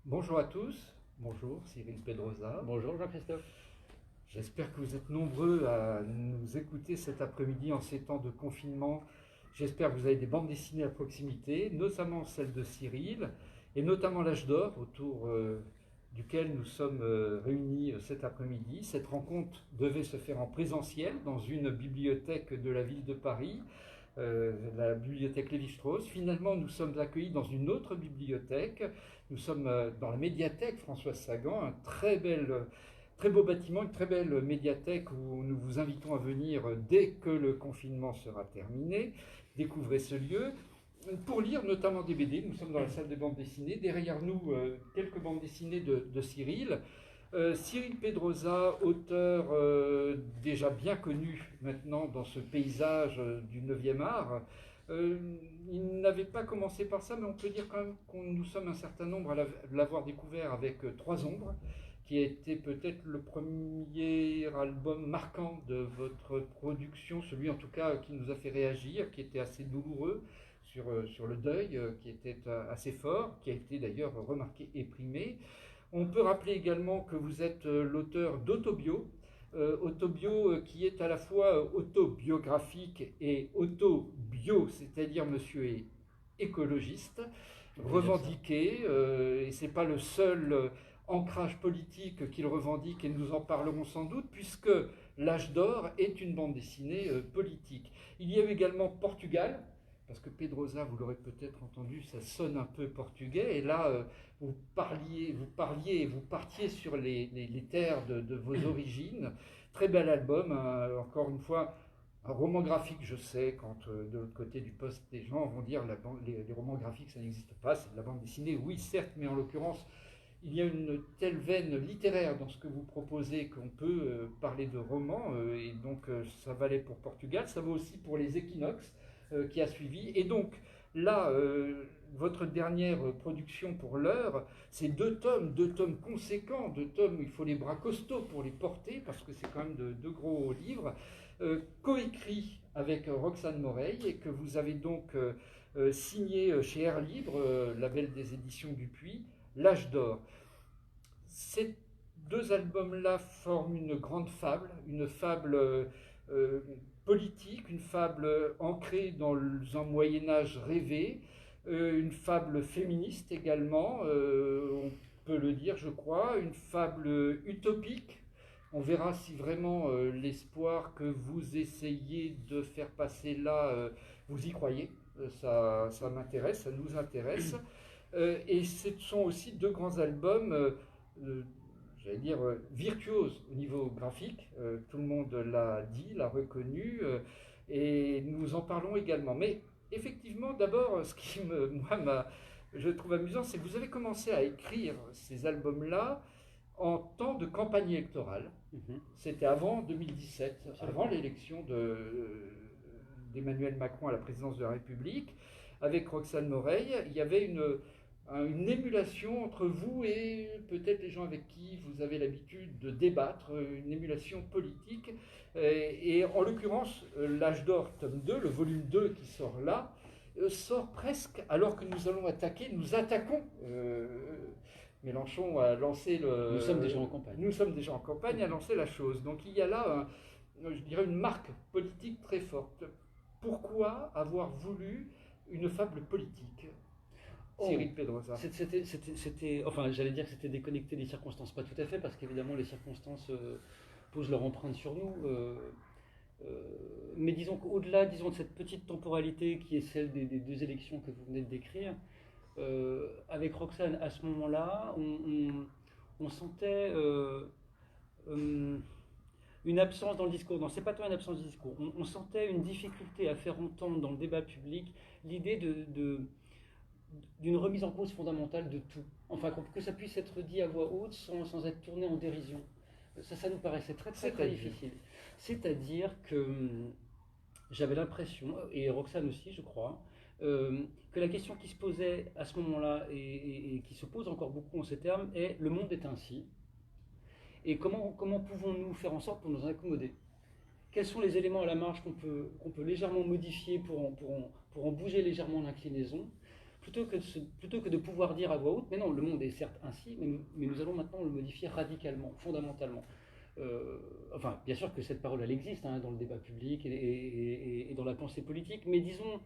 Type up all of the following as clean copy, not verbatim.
Bonjour à tous, bonjour Cyril Pedrosa. Bonjour Jean-Christophe. J'espère que vous êtes nombreux à nous écouter cet après-midi en ces temps de confinement. J'espère que vous avez des bandes dessinées à proximité, notamment celle de Cyril, et notamment l'Âge d'Or, autour duquel nous sommes réunis cet après-midi. Cette rencontre devait se faire en présentiel dans une bibliothèque de la ville de Paris, la bibliothèque Lévi-Strauss. Finalement, nous sommes accueillis dans une autre bibliothèque. Nous sommes dans la médiathèque Françoise Sagan, un très beau bâtiment, une très belle médiathèque où nous vous invitons à venir dès que le confinement sera terminé. Découvrez ce lieu pour lire notamment des BD. Nous sommes dans la salle des bandes dessinées. Derrière nous, quelques bandes dessinées de Cyril. Cyril Pedrosa, auteur déjà bien connu maintenant dans ce paysage du 9e art. Il n'avait pas commencé par ça, mais on peut dire quand même que nous sommes un certain nombre à l'avoir découvert avec Trois Ombres, qui a été peut-être le premier album marquant de votre production, celui en tout cas qui nous a fait réagir, qui était assez douloureux sur le deuil, qui était assez fort, qui a été d'ailleurs remarqué et primé. On peut rappeler également que vous êtes l'auteur d'Autobio, Autobio qui est à la fois autobiographique et autobio, c'est-à-dire monsieur est écologiste, revendiqué, et c'est pas le seul ancrage politique qu'il revendique, et nous en parlerons sans doute, puisque L'Âge d'Or est une bande dessinée politique. Il y a eu également Portugal, parce que Pedrosa, vous l'aurez peut-être entendu, ça sonne un peu portugais, et là, vous partiez sur les terres de vos origines. Très bel album, encore une fois, un roman graphique, je sais, quand de l'autre côté du poste, des gens vont dire les romans graphiques, ça n'existe pas, c'est de la bande dessinée. Oui, certes, mais en l'occurrence, il y a une telle veine littéraire dans ce que vous proposez qu'on peut parler de roman, et donc ça valait pour Portugal, ça vaut aussi pour les Équinoxes qui a suivi. Et donc là, votre dernière production pour l'heure, c'est deux tomes conséquents, deux tomes, il faut les bras costauds pour les porter, parce que c'est quand même de gros livres, coécrits avec Roxane Moreille, et que vous avez donc signé chez Air Libre, label des éditions Dupuis, L'Âge d'Or. Ces deux albums-là forment une grande fable, une fable politique, une fable ancrée dans un Moyen-Âge rêvé, une fable féministe également, on peut le dire, je crois, une fable utopique. On verra si vraiment l'espoir que vous essayez de faire passer là, vous y croyez. Ça m'intéresse, ça nous intéresse. Et ce sont aussi deux grands albums, j'allais dire, virtuoses au niveau graphique. Tout le monde l'a dit, l'a reconnu, et nous en parlons également. Mais effectivement, d'abord, ce qui je trouve amusant, c'est que vous avez commencé à écrire ces albums-là en temps de campagne électorale. C'était avant 2017, avant l'élection d'Emmanuel Macron à la présidence de la République. Avec Roxane Moreille, il y avait une émulation entre vous et peut-être les gens avec qui vous avez l'habitude de débattre, une émulation politique. Et en l'occurrence, L'Âge d'Or, tome 2, le volume 2 qui sort là, sort presque alors que nous attaquons. Mélenchon a lancé le... Nous sommes déjà en campagne. Nous sommes déjà en campagne, a lancé la chose. Donc il y a là, je dirais, une marque politique très forte. Pourquoi avoir voulu une fable politique, Cyril Pedrosa? Enfin, j'allais dire que c'était déconnecté des circonstances, pas tout à fait, parce qu'évidemment les circonstances posent leur empreinte sur nous. Mais disons qu'au-delà, de cette petite temporalité qui est celle des deux élections que vous venez de décrire, avec Roxane, à ce moment-là, on sentait une absence dans le discours. Non, c'est pas tant une absence de discours. On sentait une difficulté à faire entendre dans le débat public l'idée d'une remise en cause fondamentale de tout. Enfin, que ça puisse être dit à voix haute sans être tourné en dérision. Ça nous paraissait très difficile. C'est-à-dire que j'avais l'impression, et Roxane aussi, je crois, que la question qui se posait à ce moment-là et qui se pose encore beaucoup en ces termes est: le monde est ainsi, et comment pouvons-nous faire en sorte pour nous accommoder? Quels sont les éléments à la marge qu'on peut légèrement modifier pour en bouger légèrement l'inclinaison, plutôt que de pouvoir dire à voix haute, mais non, le monde est certes ainsi, mais nous allons maintenant le modifier radicalement, fondamentalement. Enfin, bien sûr que cette parole, elle existe dans le débat public et dans la pensée politique, mais disons,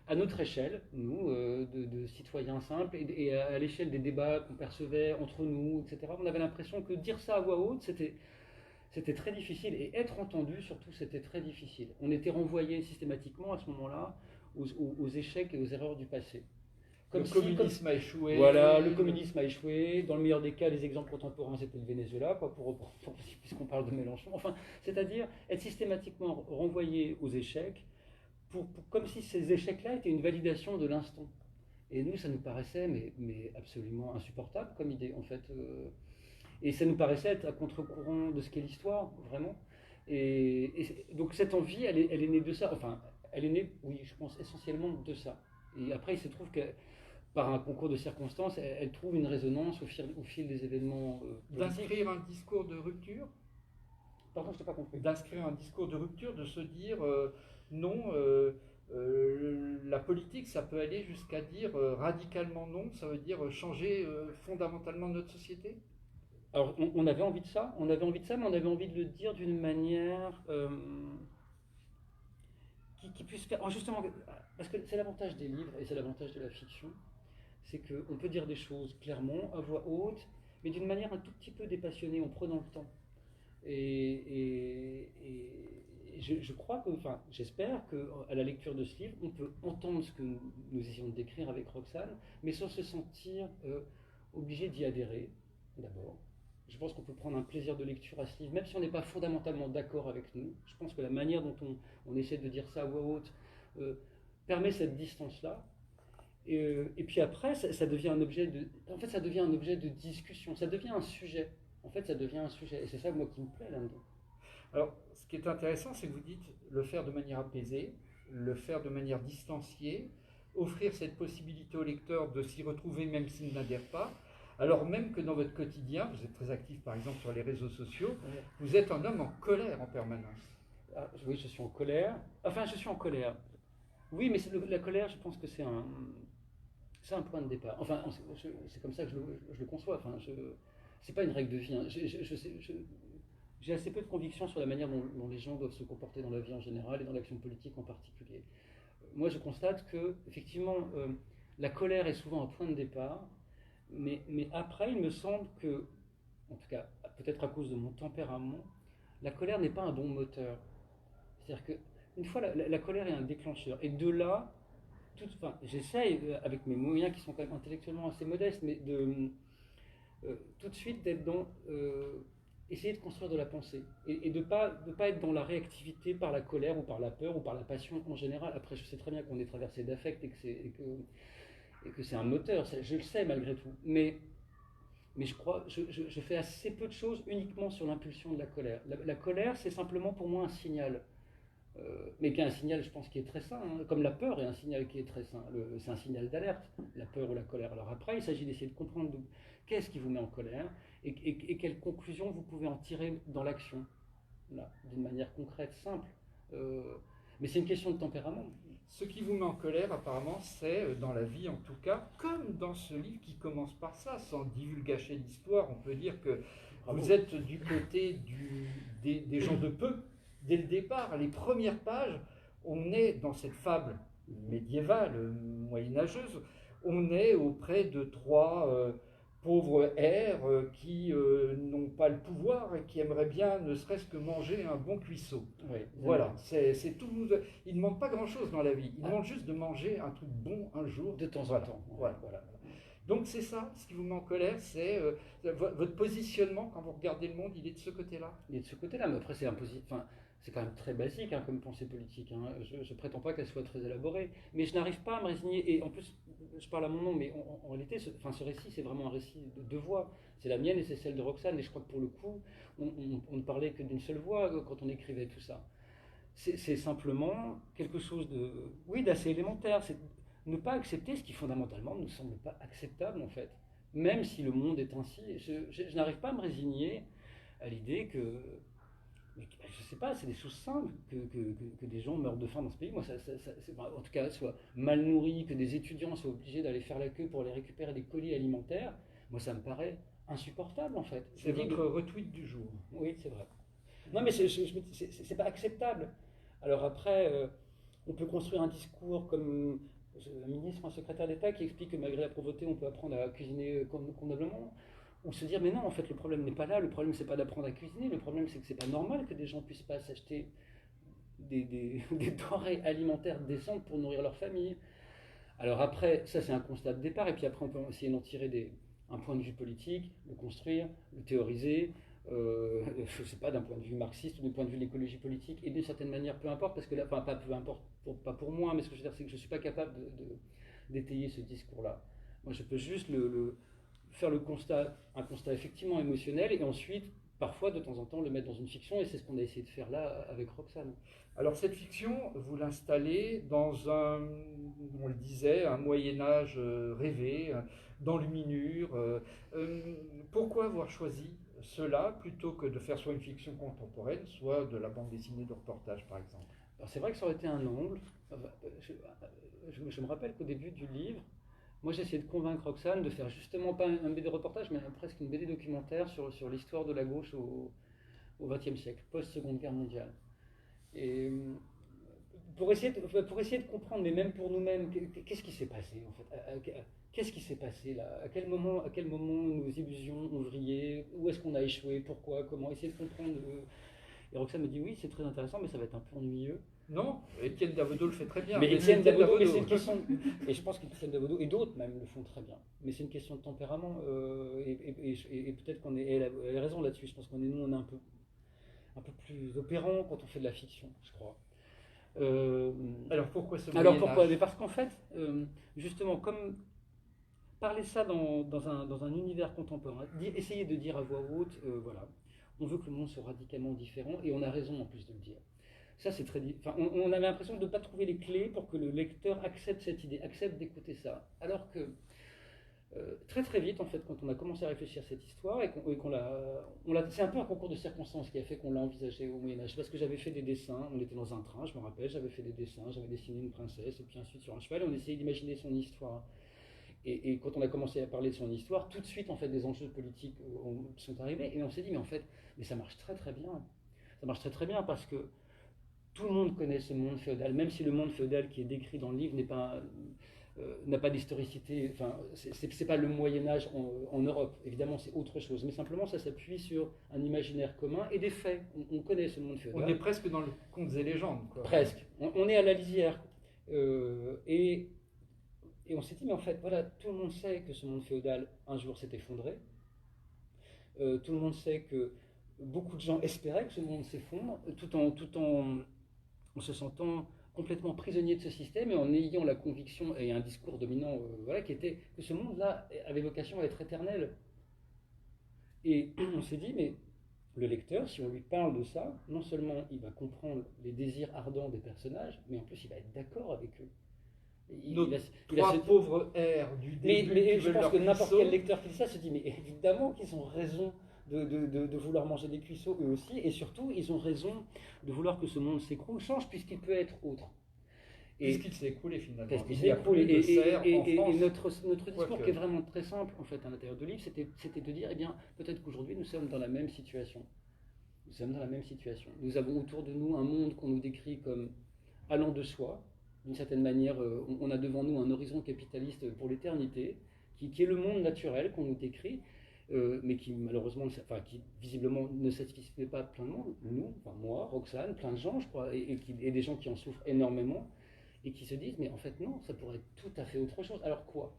à notre échelle, nous, de citoyens simples, et à l'échelle des débats qu'on percevait entre nous, etc., on avait l'impression que dire ça à voix haute, c'était très difficile, et être entendu, surtout, c'était très difficile. On était renvoyé systématiquement, à ce moment-là, aux échecs et aux erreurs du passé. Le communisme a échoué. Voilà, le communisme a échoué. Dans le meilleur des cas, les exemples contemporains, c'était le Venezuela, puisqu'on parle de Mélenchon. Enfin, c'est-à-dire être systématiquement renvoyé aux échecs, comme si ces échecs-là étaient une validation de l'instant. Et nous, ça nous paraissait mais absolument insupportable comme idée, en fait. Et ça nous paraissait être à contre-courant de ce qu'est l'histoire, vraiment. Et donc cette envie, elle est née de ça. Enfin, elle est née, oui, je pense, essentiellement de ça. Et après, il se trouve que par un concours de circonstances, elle trouve une résonance au fil des événements politiques. D'inscrire un discours de rupture. Pardon, je t'ai pas compris. D'inscrire un discours de rupture, de se dire non, la politique, ça peut aller jusqu'à dire radicalement non, ça veut dire changer fondamentalement notre société. Alors, on avait envie de ça, mais on avait envie de le dire d'une manière qui puisse faire. Justement, parce que c'est l'avantage des livres et c'est l'avantage de la fiction, c'est qu'on peut dire des choses clairement, à voix haute, mais d'une manière un tout petit peu dépassionnée, en prenant le temps. Et je crois que, enfin, j'espère qu'à la lecture de ce livre, on peut entendre ce que nous essayons de décrire avec Roxane, mais sans se sentir obligé d'y adhérer, d'abord. Je pense qu'on peut prendre un plaisir de lecture à ce livre, même si on n'est pas fondamentalement d'accord avec nous. Je pense que la manière dont on essaie de dire ça à voix haute permet cette distance-là. Et puis après, ça devient un objet de. En fait, ça devient un objet de discussion. Ça devient un sujet. En fait, ça devient un sujet. Et c'est ça, moi, qui me plaît là-dedans. Alors, ce qui est intéressant, c'est que vous dites le faire de manière apaisée, le faire de manière distanciée, offrir cette possibilité au lecteur de s'y retrouver même s'il n'adhère pas. Alors même que dans votre quotidien, vous êtes très actif par exemple sur les réseaux sociaux, vous êtes un homme en colère en permanence. Ah, oui, je suis en colère. Enfin, je suis en colère. Oui, mais la colère, je pense que c'est un point de départ. Enfin, c'est comme ça que je le conçois. Enfin, c'est pas une règle de vie. Hein. J'ai assez peu de conviction sur la manière dont les gens doivent se comporter dans la vie en général et dans l'action politique en particulier. Moi, je constate que, effectivement, la colère est souvent un point de départ. Mais après, il me semble que, en tout cas, peut-être à cause de mon tempérament, la colère n'est pas un bon moteur. C'est-à-dire qu'une fois, la colère est un déclencheur. Et de là, j'essaye, avec mes moyens qui sont quand même intellectuellement assez modestes, mais tout de suite d'être dans essayer de construire de la pensée. Et de pas être dans la réactivité par la colère ou par la peur ou par la passion en général. Après, je sais très bien qu'on est traversé d'affect et que c'est un moteur, je le sais malgré tout, mais je crois, je fais assez peu de choses uniquement sur l'impulsion de la colère. La colère, c'est simplement pour moi un signal, mais qui est un signal, je pense, qui est très sain, hein, comme la peur est un signal qui est très sain, c'est un signal d'alerte, la peur ou la colère. Alors après, il s'agit d'essayer de comprendre qu'est-ce qui vous met en colère et quelles conclusions vous pouvez en tirer dans l'action, d'une manière concrète, simple. Mais c'est une question de tempérament. Ce qui vous met en colère, apparemment, c'est, dans la vie en tout cas, comme dans ce livre qui commence par ça, sans divulgacher l'histoire, on peut dire que vous êtes du côté des gens de peu. Dès le départ, les premières pages, on est dans cette fable médiévale, moyenâgeuse, on est auprès de trois pauvres hères qui n'ont pas le pouvoir et qui aimeraient bien ne serait-ce que manger un bon cuisseau. Oui, voilà, c'est tout. Ils ne demandent pas grand-chose dans la vie, ils demandent juste de manger un truc bon un jour. De temps en temps. Voilà. Donc c'est ça, ce qui vous met en colère, c'est votre positionnement quand vous regardez le monde, il est de ce côté-là. Il est de ce côté-là, mais après c'est quand même très basique comme pensée politique. Hein. Je ne prétends pas qu'elle soit très élaborée, mais je n'arrive pas à me résigner. Et en plus, je parle à mon nom, mais en réalité, ce récit, c'est vraiment un récit de deux voix. C'est la mienne et c'est celle de Roxane. Et je crois que pour le coup, on ne parlait que d'une seule voix quand on écrivait tout ça. C'est simplement quelque chose d'assez élémentaire. C'est ne pas accepter ce qui fondamentalement ne nous semble pas acceptable en fait. Même si le monde est ainsi, je n'arrive pas à me résigner à l'idée que Mais je ne sais pas, c'est des choses simples que des gens meurent de faim dans ce pays. Moi, en tout cas, soit mal nourris, que des étudiants soient obligés d'aller faire la queue pour aller récupérer des colis alimentaires. Moi, ça me paraît insupportable en fait. C'est votre retweet du jour. Oui, c'est vrai. Non, mais c'est pas acceptable. Alors après, on peut construire un discours comme un ministre, un secrétaire d'État qui explique que malgré la pauvreté, on peut apprendre à cuisiner convenablement. Ou se dire, mais non, en fait, le problème n'est pas là. Le problème, c'est pas d'apprendre à cuisiner. Le problème, c'est que c'est pas normal que des gens puissent pas s'acheter des denrées alimentaires décentes pour nourrir leur famille. Alors après, ça c'est un constat de départ, et puis après on peut essayer d'en tirer un point de vue politique, le construire, le théoriser, je ne sais pas, d'un point de vue marxiste ou d'un point de vue de l'écologie politique, et d'une certaine manière, peu importe, parce que là, enfin pas peu importe, pas pour moi, mais ce que je veux dire, c'est que je ne suis pas capable d'étayer ce discours-là. Moi je peux juste faire un constat effectivement émotionnel, et ensuite, parfois de temps en temps, le mettre dans une fiction, et c'est ce qu'on a essayé de faire là avec Roxane. Alors cette fiction, vous l'installez dans on le disait, un Moyen-Âge rêvé, d'enluminure. Pourquoi avoir choisi cela plutôt que de faire soit une fiction contemporaine, soit de la bande dessinée de reportage par exemple? Alors c'est vrai que ça aurait été un angle. Je me rappelle qu'au début du livre, moi j'ai essayé de convaincre Roxane de faire justement pas un BD reportage, mais presque une BD documentaire sur l'histoire de la gauche au XXe siècle, post-Seconde Guerre mondiale. Et pour essayer de comprendre, mais même pour nous-mêmes, qu'est-ce qui s'est passé en fait? Qu'est-ce qui s'est passé là? À quel moment nos illusions ont vrillé? Où est-ce qu'on a échoué? Pourquoi? Comment? Essayer de comprendre. Et Roxane me dit oui, c'est très intéressant, mais ça va être un peu ennuyeux. Non, Étienne Davodo le fait très bien. Mais Étienne Davodo, mais c'est une question. Et je pense qu'Étienne Davodo et d'autres même le font très bien. Mais c'est une question de tempérament. Et peut-être qu'on est. Elle a raison là-dessus. Je pense qu'on est un peu plus opérant quand on fait de la fiction, je crois. Alors pourquoi ce Alors Moyen-Âge? pourquoi? Mais parce qu'en fait, justement, comme parler ça dans un univers contemporain, essayer de dire à voix haute, voilà, on veut que le monde soit radicalement différent, et on a raison en plus de le dire. Ça, c'est très. Enfin, on avait l'impression de ne pas trouver les clés pour que le lecteur accepte cette idée, accepte d'écouter ça. Alors que très très vite, en fait, quand on a commencé à réfléchir à cette histoire, et c'est un peu un concours de circonstances qui a fait qu'on l'a envisagé au Moyen-Âge. Parce que j'avais fait des dessins, on était dans un train, je me rappelle, j'avais fait des dessins, j'avais dessiné une princesse, et puis ensuite sur un cheval, et on essayait d'imaginer son histoire. Et quand on a commencé à parler de son histoire, tout de suite, en fait, des enjeux politiques sont arrivés, et on s'est dit, mais en fait, mais ça marche très très bien. Ça marche très très bien parce que tout le monde connaît ce monde féodal, même si le monde féodal qui est décrit dans le livre n'a pas d'historicité, enfin, c'est pas le Moyen-Âge en Europe, évidemment c'est autre chose, mais simplement ça s'appuie sur un imaginaire commun et des faits. On connaît ce monde féodal. On est presque dans le contes et légendes, quoi. Presque. On est à la lisière. Et on s'est dit, mais en fait, voilà, tout le monde sait que ce monde féodal, un jour, s'est effondré. Tout le monde sait que beaucoup de gens espéraient que ce monde s'effondre, tout en se sentant complètement prisonnier de ce système et en ayant la conviction et un discours dominant voilà, qui était que ce monde-là avait vocation à être éternel. Et on s'est dit, mais le lecteur, si on lui parle de ça, non seulement il va comprendre les désirs ardents des personnages, mais en plus il va être d'accord avec eux. Trois pauvres airs du début. Mais je pense que n'importe quel lecteur qui dit ça se dit, mais évidemment qu'ils ont raison de vouloir manger des cuissots eux aussi, et surtout ils ont raison de vouloir que ce monde s'écroule, change puisqu'il peut être autre. Puisqu'il s'est écroulé finalement. Parce qu'il s'est écroulé. Et notre discours qui est vraiment très simple en fait à l'intérieur du livre, c'était de dire, eh bien, peut-être qu'aujourd'hui nous sommes dans la même situation. Nous sommes dans la même situation. Nous avons autour de nous un monde qu'on nous décrit comme allant de soi. D'une certaine manière, on a devant nous un horizon capitaliste pour l'éternité, qui est le monde naturel qu'on nous décrit, mais qui malheureusement, qui visiblement ne satisfait pas plein de monde, nous, enfin moi, Roxane, plein de gens, je crois, et des gens qui en souffrent énormément, et qui se disent, mais en fait non, ça pourrait être tout à fait autre chose. Alors quoi?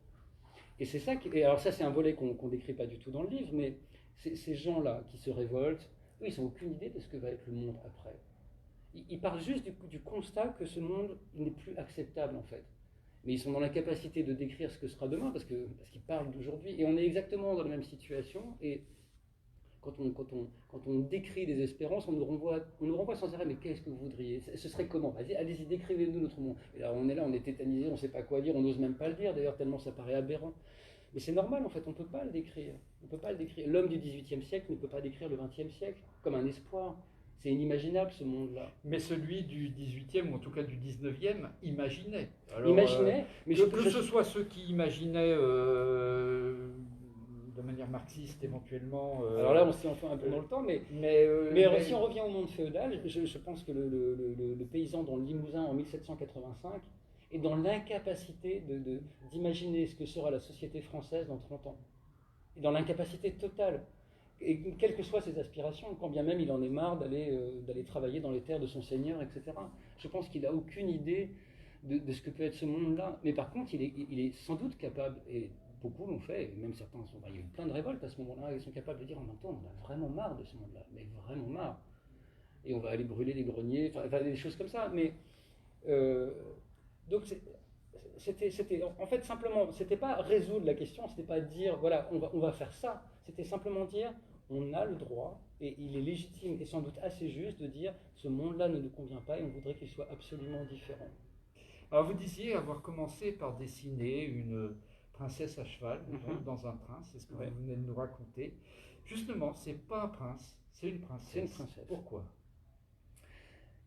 Et c'est ça, et alors ça c'est un volet qu'on décrit pas du tout dans le livre, mais ces gens-là qui se révoltent, eux, ils n'ont aucune idée de ce que va être le monde après. Ils parlent juste du constat que ce monde n'est plus acceptable en fait. Mais ils sont dans l'incapacité de décrire ce que sera demain parce qu'ils parlent d'aujourd'hui. Et on est exactement dans la même situation. Et quand on décrit des espérances, on nous renvoie sans arrêt, mais qu'est-ce que vous voudriez? Ce serait comment? Vas-y, allez-y, décrivez-nous notre monde. Et là, on est tétanisé, on ne sait pas quoi dire, on n'ose même pas le dire d'ailleurs, tellement ça paraît aberrant. Mais c'est normal en fait, on ne peut pas le décrire. On peut pas le décrire. L'homme du XVIIIe siècle ne peut pas décrire le XXe siècle comme un espoir. C'est inimaginable ce monde-là. Mais celui du 18e, ou en tout cas du 19e, imaginait. Alors, Imaginait, mais que ce soit ceux qui imaginaient de manière marxiste éventuellement. Alors là, on s'y enfonce un peu dans le temps, mais si on revient au monde féodal, je pense que le paysan dans le Limousin en 1785 est dans l'incapacité d'imaginer ce que sera la société française dans 30 ans. Et dans l'incapacité totale. Et quelles que soient ses aspirations, quand bien même il en est marre d'aller travailler dans les terres de son seigneur, etc. Je pense qu'il n'a aucune idée de ce que peut être ce monde-là. Mais par contre, il est sans doute capable, et beaucoup l'ont fait, et même certains sont. Il y a eu plein de révoltes à ce moment-là, ils sont capables de dire en même temps, on a vraiment marre de ce monde-là, mais vraiment marre. Et on va aller brûler les greniers, enfin des choses comme ça. Mais donc c'était en fait simplement, c'était pas résoudre la question, c'était pas dire voilà, on va faire ça, c'était simplement dire on a le droit, et il est légitime et sans doute assez juste de dire ce monde-là ne nous convient pas et on voudrait qu'il soit absolument différent. Alors vous disiez avoir commencé par dessiner une princesse à cheval, dans un prince, c'est ce que vous venez de nous raconter. Justement, c'est pas un prince, c'est une princesse. C'est une princesse. Pourquoi ?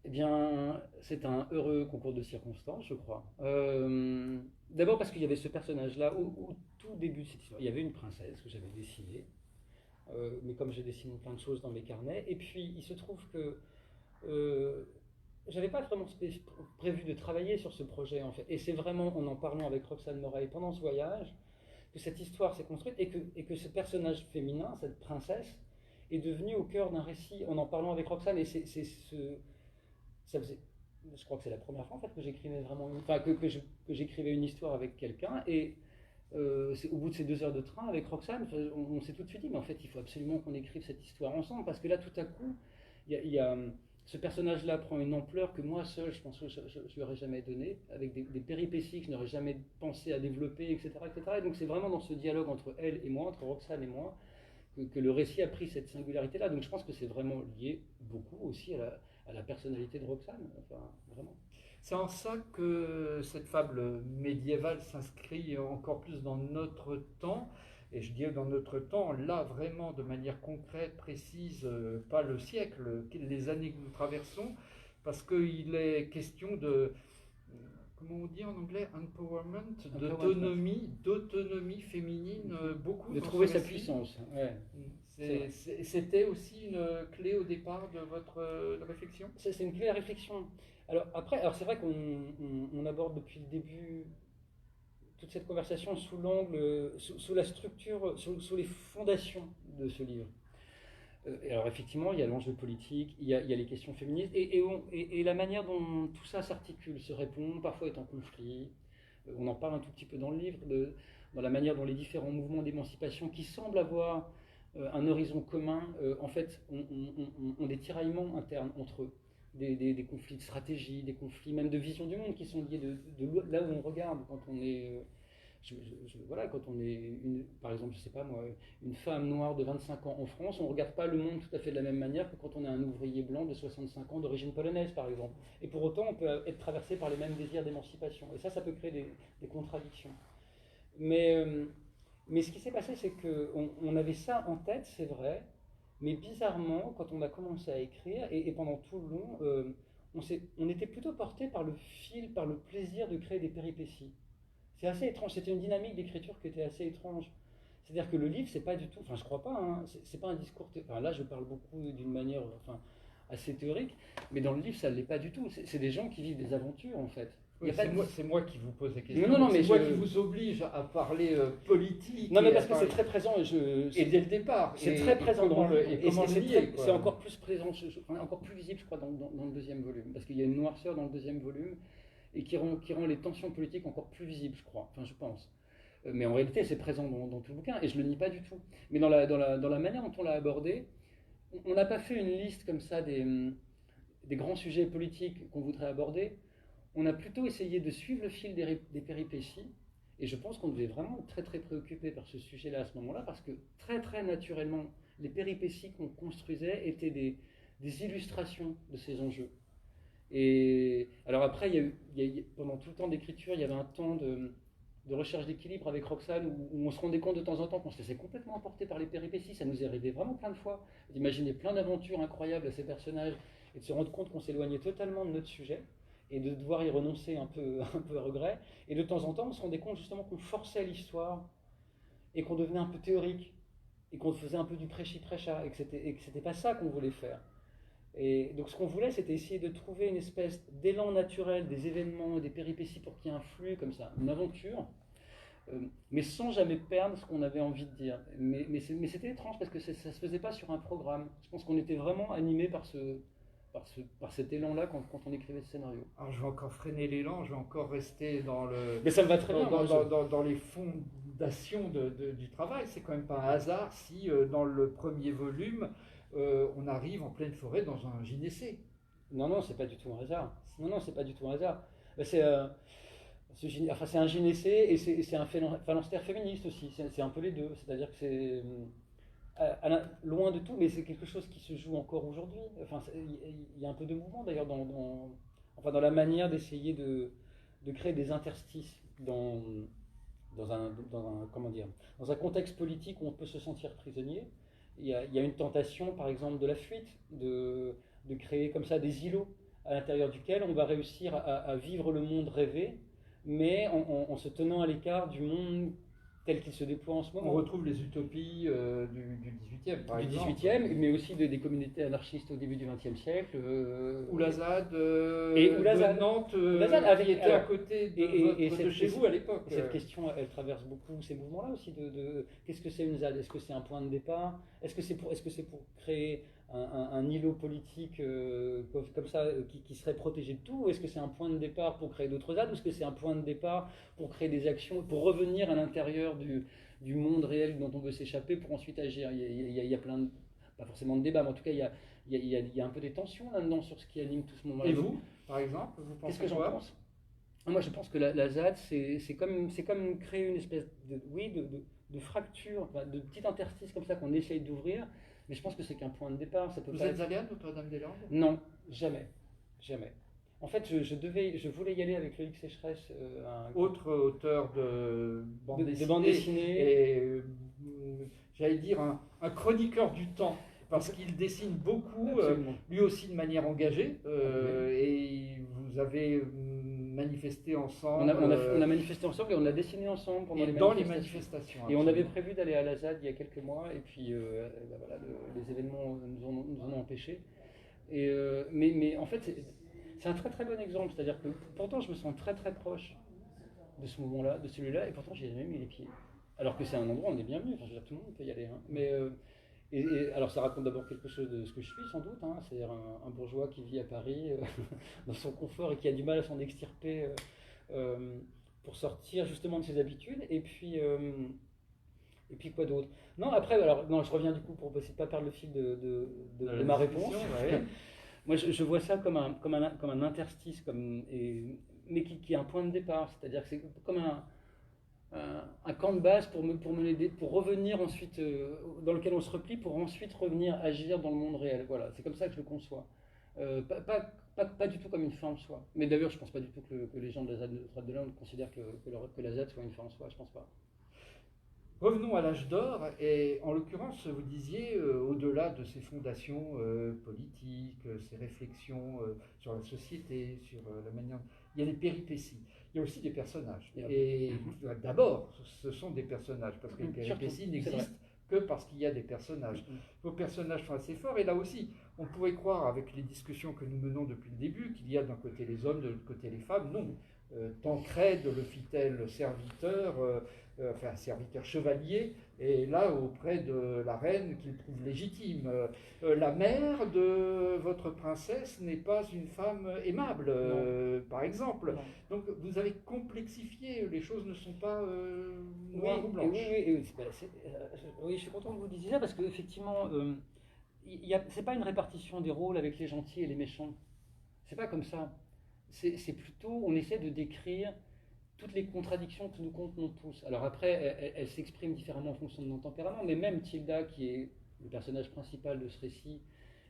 Eh bien, c'est un heureux concours de circonstances, je crois. D'abord parce qu'il y avait ce personnage-là, au tout début de cette histoire, il y avait une princesse que j'avais dessinée, mais comme j'ai dessiné plein de choses dans mes carnets, et puis il se trouve que j'avais pas vraiment prévu de travailler sur ce projet, en fait. Et c'est vraiment en parlant avec Roxane Moreil pendant ce voyage que cette histoire s'est construite et que ce personnage féminin, cette princesse, est devenu au cœur d'un récit en parlant avec Roxane. Et ça faisait, je crois que c'est la première fois en fait que j'écrivais vraiment, que j'écrivais une histoire avec quelqu'un. Et c'est au bout de ces 2 heures de train avec Roxane, on s'est tout de suite dit, mais en fait, il faut absolument qu'on écrive cette histoire ensemble, parce que là, tout à coup, ce personnage-là prend une ampleur que moi seul, je pense que je ne lui aurais jamais donnée, avec des péripéties que je n'aurais jamais pensé à développer, etc., etc. Et donc c'est vraiment dans ce dialogue entre elle et moi, entre Roxane et moi, que le récit a pris cette singularité-là. Donc je pense que c'est vraiment lié beaucoup aussi à la personnalité de Roxane, enfin, vraiment. C'est en ça que cette fable médiévale s'inscrit encore plus dans notre temps. Et je dis dans notre temps, là vraiment de manière concrète, précise, pas le siècle, les années que nous traversons, parce qu'il est question de, comment on dit en anglais, empowerment, d'autonomie féminine, beaucoup. De trouver sa puissance. Ouais. C'était aussi une clé au départ de votre réflexion ? C'est une clé à réflexion. Alors c'est vrai qu'on aborde depuis le début toute cette conversation sous l'angle, sous la structure, sous les fondations de ce livre. Et alors effectivement, il y a l'enjeu politique, il y a les questions féministes, et la manière dont tout ça s'articule, se répond, parfois est en conflit. On en parle un tout petit peu dans le livre, dans la manière dont les différents mouvements d'émancipation qui semblent avoir un horizon commun, en fait, ont des tiraillements internes entre eux. Des conflits de stratégie, des conflits même de vision du monde qui sont liés de là où on regarde quand on est, quand on est par exemple, je sais pas moi, une femme noire de 25 ans en France, on ne regarde pas le monde tout à fait de la même manière que quand on est un ouvrier blanc de 65 ans d'origine polonaise par exemple. Et pour autant, on peut être traversé par les mêmes désirs d'émancipation. Et ça peut créer des contradictions. Mais ce qui s'est passé, c'est qu'on avait ça en tête, c'est vrai. Mais bizarrement, quand on a commencé à écrire, et pendant tout le long, on était plutôt porté par le fil, par le plaisir de créer des péripéties. C'est assez étrange, c'était une dynamique d'écriture qui était assez étrange. C'est-à-dire que le livre, c'est pas du tout, enfin je crois pas, hein, c'est pas un discours, enfin là je parle beaucoup d'une manière assez théorique, mais dans le livre ça ne l'est pas du tout, c'est des gens qui vivent des aventures en fait. Oui, c'est moi qui vous pose la question. Non, mais c'est moi qui vous oblige à parler politique. Non, mais parce que c'est très présent. Et dès le départ. C'est très présent dans le. Et c'est encore plus présent, encore plus visible, je crois, dans le deuxième volume. Parce qu'il y a une noirceur dans le deuxième volume et qui rend les tensions politiques encore plus visibles, je crois. Enfin, je pense. Mais en réalité, c'est présent dans tout le bouquin et je ne le nie pas du tout. Mais dans la manière dont on l'a abordé, on n'a pas fait une liste comme ça des grands sujets politiques qu'on voudrait aborder. On a plutôt essayé de suivre le fil des péripéties, et je pense qu'on devait vraiment être très très préoccupé par ce sujet-là à ce moment-là, parce que très très naturellement, les péripéties qu'on construisait étaient des illustrations de ces enjeux. Et alors après, pendant tout le temps d'écriture, il y avait un temps de recherche d'équilibre avec Roxane où on se rendait compte de temps en temps qu'on se laissait complètement emporter par les péripéties. Ça nous est arrivé vraiment plein de fois, d'imaginer plein d'aventures incroyables à ces personnages et de se rendre compte qu'on s'éloignait totalement de notre sujet et de devoir y renoncer un peu, un peu à regret. Et de temps en temps, on se rendait compte justement qu'on forçait l'histoire et qu'on devenait un peu théorique et qu'on faisait un peu du prêchi-prêcha et que c'était pas ça qu'on voulait faire. Et donc ce qu'on voulait, c'était essayer de trouver une espèce d'élan naturel des événements, des péripéties pour qu'il y ait un flux comme ça, une aventure, mais sans jamais perdre ce qu'on avait envie de dire. Mais c'était étrange parce que ça ne se faisait pas sur un programme. Je pense qu'on était vraiment animé par cet élan-là quand on écrivait ce scénario. Alors je vais encore freiner l'élan, je vais encore rester dans Mais ça me va très bien. Dans les fondations du travail. C'est quand même pas un hasard si dans le premier volume, on arrive en pleine forêt dans un gynécée. Non, c'est pas du tout un hasard. Non, c'est pas du tout un hasard. C'est un gynécée et c'est un phalanstère féministe aussi. C'est un peu les deux. C'est-à-dire que c'est loin de tout, mais c'est quelque chose qui se joue encore aujourd'hui. Enfin, il y a un peu de mouvement d'ailleurs dans la manière d'essayer de créer des interstices dans un contexte politique où on peut se sentir prisonnier. Il y a une tentation, par exemple, de la fuite, de créer comme ça des îlots à l'intérieur duquel on va réussir à vivre le monde rêvé, mais en se tenant à l'écart du monde tel qu'il se déploie en ce moment. On retrouve les utopies du 18e, par exemple. Du 18e, mais aussi des communautés anarchistes au début du 20e siècle. Ou la ZAD, de Nantes, qui était à côté de chez vous à l'époque. Cette question, elle traverse beaucoup ces mouvements-là aussi. Qu'est-ce que c'est une ZAD? Est-ce que c'est un point de départ? Est-ce que c'est pour créer un îlot politique comme ça qui serait protégé de tout, ou est-ce que c'est un point de départ pour créer d'autres ZAD, ou est-ce que c'est un point de départ pour créer des actions, pour revenir à l'intérieur du monde réel dont on veut s'échapper pour ensuite agir? Il y a plein de, pas forcément de débats, mais en tout cas il y a un peu des tensions là-dedans sur ce qui anime tout ce moment-là. Et vous, par exemple, vous pensez qu'est-ce que j'en pense? Moi je pense que la ZAD c'est comme créer une espèce de fracture, de petit interstice comme ça qu'on essaye d'ouvrir. Mais je pense que c'est qu'un point de départ. Vous êtes allé à Notre-Dame-des-Landes? Non, jamais. En fait, je voulais y aller avec Loïc Sécheresse, autre auteur de bande dessinée. Et j'allais dire un chroniqueur du temps, parce qu'il dessine beaucoup, lui aussi de manière engagée, et vous avez manifesté ensemble. On a manifesté ensemble et on a dessiné ensemble pendant les manifestations. Et on avait prévu d'aller à la ZAD il y a quelques mois, et puis voilà, les événements nous en ont empêchés. Mais en fait, c'est un très très bon exemple, c'est-à-dire que pourtant je me sens très très proche de ce mouvement-là, de celui-là, et pourtant j'ai jamais mis les pieds. Alors que c'est un endroit où on est bienvenu, enfin, je veux dire, tout le monde peut y aller. Hein. Mais, alors ça raconte d'abord quelque chose de ce que je suis sans doute, hein, c'est-à-dire un bourgeois qui vit à Paris dans son confort et qui a du mal à s'en extirper pour sortir justement de ses habitudes. Et puis quoi d'autre? Non, après, alors non, je reviens du coup pour essayer de ne pas perdre le fil de ma réponse. Ouais. Moi je vois ça comme un interstice, mais qui est un point de départ, c'est-à-dire que c'est comme un camp de base pour revenir ensuite, dans lequel on se replie, pour ensuite revenir agir dans le monde réel. Voilà, c'est comme ça que je le conçois. Pas du tout comme une fin en soi. Mais d'ailleurs, je ne pense pas du tout que les gens de la ZAD de Landes considèrent que la ZAD soit une fin en soi, je ne pense pas. Revenons à l'âge d'or, et en l'occurrence, vous disiez, au-delà de ces fondations politiques, ces réflexions sur la société, sur la manière... Il y a des péripéties, il y a aussi des personnages. Et d'abord, ce sont des personnages, parce que les péripéties n'existent que parce qu'il y a des personnages. Vos personnages sont assez forts, et là aussi, on pourrait croire, avec les discussions que nous menons depuis le début, qu'il y a d'un côté les hommes, de l'autre côté les femmes. Non. Tancrède, le fit-elle serviteur, enfin serviteur chevalier, et là auprès de la reine qu'il trouve légitime. La mère de votre princesse n'est pas une femme aimable, par exemple. Non. Donc vous avez complexifié, les choses ne sont pas noires ou blanches. Oui, je suis content que vous disiez ça, parce qu'effectivement, c'est pas une répartition des rôles avec les gentils et les méchants. C'est pas comme ça. C'est plutôt, on essaie de décrire toutes les contradictions que nous contenons tous. Alors après, elles s'expriment différemment en fonction de nos tempéraments, mais même Tilda, qui est le personnage principal de ce récit,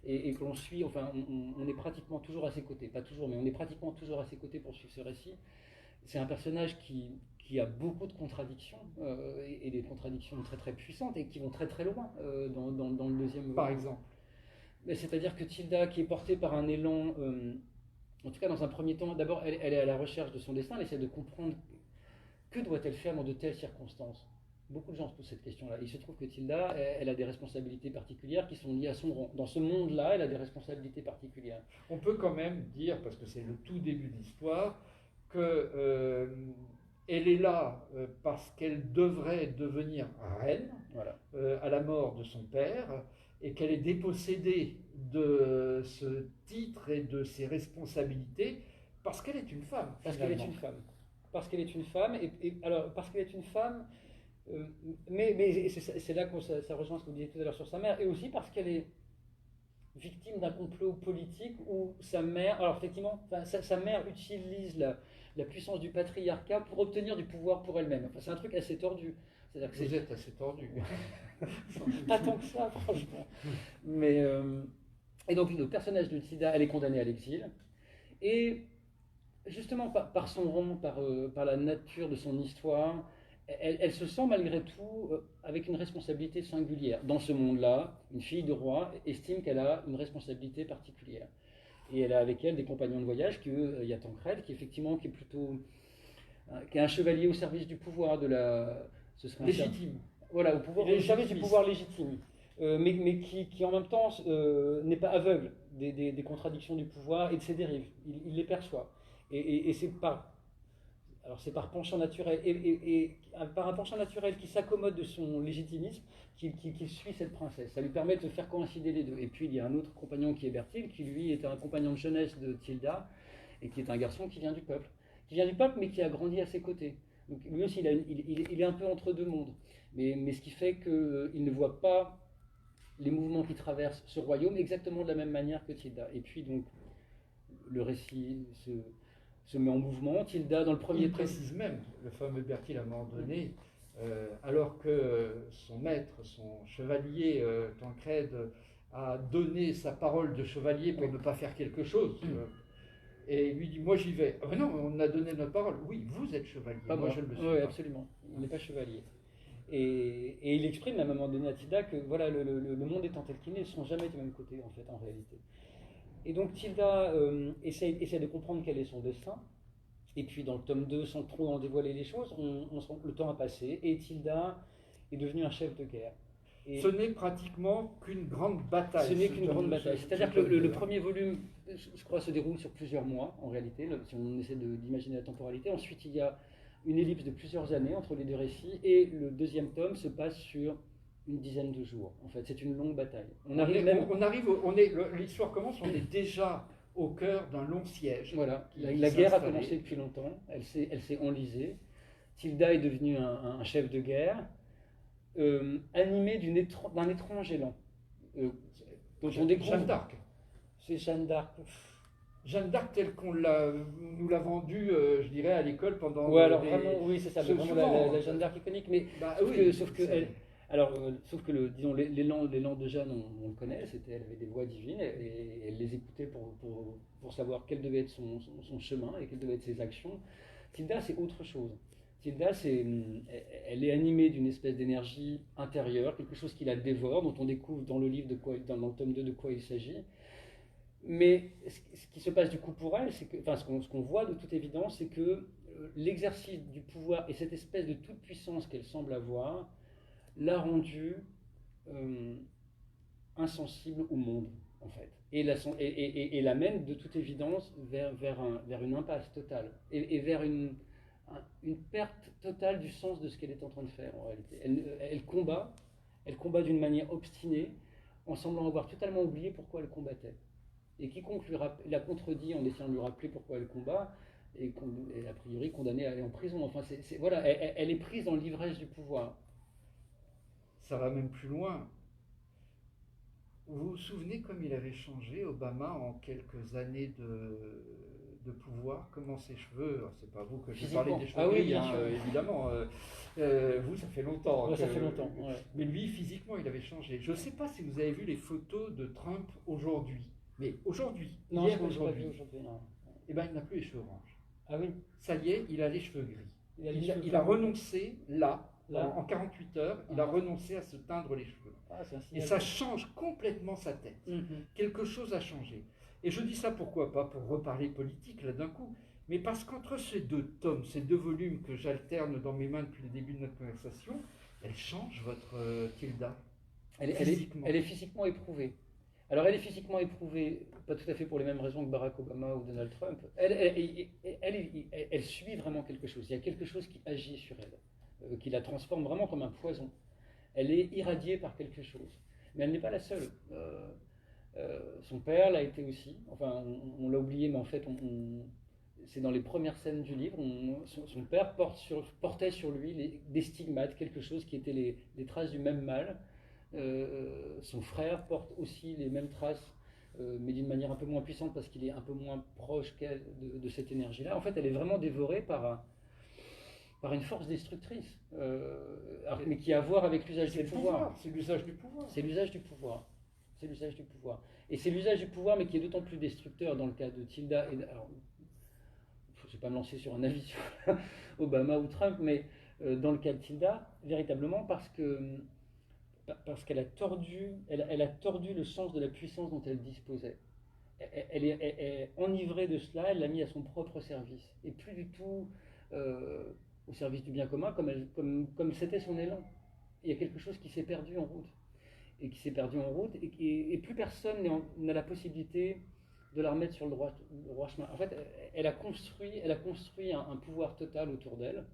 et que l'on suit, enfin, on est pratiquement toujours à ses côtés. Pas toujours, mais on est pratiquement toujours à ses côtés pour suivre ce récit. c'est un personnage qui a beaucoup de contradictions, et des contradictions très très puissantes et qui vont très très loin dans le deuxième. Par exemple. C'est-à-dire que Tilda, qui est portée par un élan, en tout cas dans un premier temps, d'abord elle est à la recherche de son destin, elle essaie de comprendre que doit-elle faire dans de telles circonstances. Beaucoup de gens se posent cette question-là. Il se trouve que Tilda, elle a des responsabilités particulières qui sont liées à son rang. Dans ce monde-là, elle a des responsabilités particulières. On peut quand même dire, parce que c'est le tout début de l'histoire, que elle est là parce qu'elle devrait devenir reine Voilà. à la mort de son père et qu'elle est dépossédée de ce titre et de ses responsabilités parce qu'elle est une femme. Parce qu'elle est une femme. Parce qu'elle est une femme. Alors, parce qu'elle est une femme, mais c'est là que ça rejoint ce que vous disiez tout à l'heure sur sa mère, et aussi parce qu'elle est victime d'un complot politique où sa mère, alors effectivement, sa mère utilise la puissance du patriarcat pour obtenir du pouvoir pour elle-même. Enfin, c'est un truc assez tordu. C'est-à-dire que vous êtes assez tordu. Pas tant que ça, franchement. Mais, et donc, le personnage de Tilda, elle est condamnée à l'exil. Et justement, par son rang, par la nature de son histoire, elle se sent malgré tout avec une responsabilité singulière. Dans ce monde-là, une fille de roi estime qu'elle a une responsabilité particulière. Et elle a avec elle des compagnons de voyage, il y a Tancred, qui effectivement qui est un chevalier au service du pouvoir ce serait légitime. Voilà, au service du pouvoir légitime, mais qui en même temps n'est pas aveugle des contradictions du pouvoir et de ses dérives. Il les perçoit. Et c'est par penchant naturel, et par un penchant naturel qui s'accommode de son légitimisme, qu'il suit cette princesse. Ça lui permet de faire coïncider les deux. Et puis il y a un autre compagnon qui est Bertil, qui lui était un compagnon de jeunesse de Tilda, et qui est un garçon qui vient du peuple. Mais qui a grandi à ses côtés. Donc lui aussi, il est un peu entre deux mondes. Mais ce qui fait qu'il ne voit pas les mouvements qui traversent ce royaume exactement de la même manière que Tilda. Et puis donc, le récit se met en mouvement. Tilda, dans le premier... Il précise même, le fameux Bertil à un moment donné, alors que son maître, son chevalier Tancred, a donné sa parole de chevalier pour ne pas faire quelque chose, et il lui dit, moi j'y vais. Ah ben non, on a donné notre parole. Oui, vous êtes chevalier. Pas moi, je le suis. Oui, absolument. Il n'est pas chevalier. Et il exprime à un moment donné à Tilda que voilà, le monde étant tel qu'il est, ils ne sont jamais du même côté en fait, en réalité. Et donc Tilda essaie de comprendre quel est son destin. Et puis dans le tome 2, sans trop en dévoiler les choses, le temps a passé et Tilda est devenue un chef de guerre. Et ce n'est pratiquement qu'une grande bataille. Ce n'est qu'une grande bataille. C'est-à-dire que le premier volume, je crois, se déroule sur plusieurs mois, en réalité, si on essaie d'imaginer la temporalité. Ensuite, il y a une ellipse de plusieurs années entre les deux récits, et le deuxième tome se passe sur une dizaine de jours. En fait, c'est une longue bataille. L'histoire commence, on est déjà au cœur d'un long siège. Voilà, la guerre a commencé depuis longtemps, elle s'est enlisée. Tilda est devenue un chef de guerre, animé d'un étrange élan. Jeanne d'Arc. C'est Jeanne d'Arc. Jeanne d'Arc telle qu'on nous l'a vendue, je dirais, à l'école pendant. Vraiment, oui, c'est ça, vraiment la Jeanne d'Arc iconique. Mais sauf que disons, l'élan de Jeanne, on le connaît. Elle avait des voix divines et elle les écoutait pour savoir quel devait être son chemin et quelles devaient être ses actions. Tilda, c'est autre chose. Tilda, elle est animée d'une espèce d'énergie intérieure, quelque chose qui la dévore, dont on découvre dans le livre dans le tome 2 de quoi il s'agit. Mais ce qui se passe du coup pour elle, c'est que, ce qu'on voit de toute évidence, c'est que l'exercice du pouvoir et cette espèce de toute puissance qu'elle semble avoir l'a rendue insensible au monde, en fait, et l'amène de toute évidence vers une impasse totale et vers une perte totale du sens de ce qu'elle est en train de faire en réalité. Elle combat d'une manière obstinée, en semblant avoir totalement oublié pourquoi elle combattait. Et quiconque la contredit en essayant de lui rappeler pourquoi elle combat, est a priori condamnée à aller en prison. Enfin, voilà, elle est prise dans l'ivresse du pouvoir. Ça va même plus loin. Vous vous souvenez comme il avait changé, Obama, en quelques années de pouvoir, comment ses cheveux, c'est pas vous que j'ai parlé des cheveux gris, évidemment, vous ça fait longtemps. Ouais, ça fait longtemps, ouais. Mais lui, physiquement, il avait changé. Je ne sais pas si vous avez vu les photos de Trump aujourd'hui, mais aujourd'hui, non, hier aujourd'hui, eh ben, il n'a plus les cheveux orange. Ah oui. Ça y est, il a les cheveux gris. Il a les cheveux Il a gris. renoncé, là, Là. en 48 heures, il a renoncé à se teindre les cheveux. Ah, c'est un Et signal. ça change complètement sa tête. Quelque chose a changé. Et je dis ça pourquoi pas pour reparler politique là d'un coup, mais parce qu'entre ces deux tomes, ces deux volumes que j'alterne dans mes mains depuis le début de notre conversation, elle change votre Tilda. Elle est physiquement éprouvée. Alors elle est physiquement éprouvée, pas tout à fait pour les mêmes raisons que Barack Obama ou Donald Trump. Elle subit vraiment quelque chose. Il y a quelque chose qui agit sur elle, qui la transforme vraiment comme un poison. Elle est irradiée par quelque chose. Mais elle n'est pas la seule. Son père l'a été aussi. Enfin, on l'a oublié, mais en fait, c'est dans les premières scènes du livre. Son père portait sur lui des stigmates, quelque chose qui était des traces du même mal. Son frère porte aussi les mêmes traces, mais d'une manière un peu moins puissante parce qu'il est un peu moins proche qu'elle de cette énergie-là. En fait, elle est vraiment dévorée par une force destructrice, mais qui a à voir avec l'usage du pouvoir. C'est l'usage du pouvoir. C'est l'usage du pouvoir. C'est l'usage du pouvoir. Et c'est l'usage du pouvoir, mais qui est d'autant plus destructeur dans le cas de Tilda. Alors, je ne vais pas me lancer sur un avis sur Obama ou Trump, mais dans le cas de Tilda, véritablement parce qu'elle a tordu le sens de la puissance dont elle disposait. Elle est enivrée de cela, elle l'a mis à son propre service, et plus du tout au service du bien commun, comme c'était son élan. Il y a quelque chose qui s'est perdu en route, et plus personne n'a la possibilité de la remettre sur le droit chemin. En fait, elle a construit un pouvoir total autour d'elle,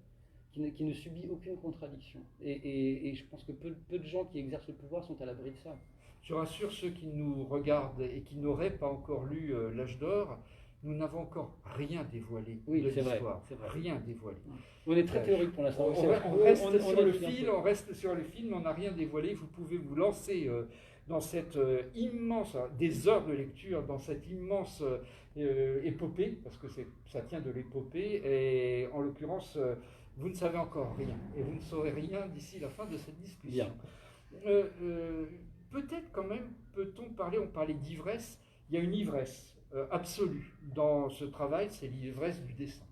qui ne subit aucune contradiction. Et je pense que peu de gens qui exercent le pouvoir sont à l'abri de ça. Je rassure ceux qui nous regardent et qui n'auraient pas encore lu L'Âge d'Or, nous n'avons encore rien dévoilé de l'histoire. Rien dévoilé. On est très théorique pour l'instant. On reste sur le fil, mais on n'a rien dévoilé. Vous pouvez vous lancer dans cette immense, des heures de lecture, dans cette immense épopée, parce que ça tient de l'épopée, et en l'occurrence, vous ne savez encore rien, et vous ne saurez rien d'ici la fin de cette discussion. Peut-être quand même, on parlait d'ivresse, il y a une ivresse absolue dans ce travail, c'est l'ivresse du dessin.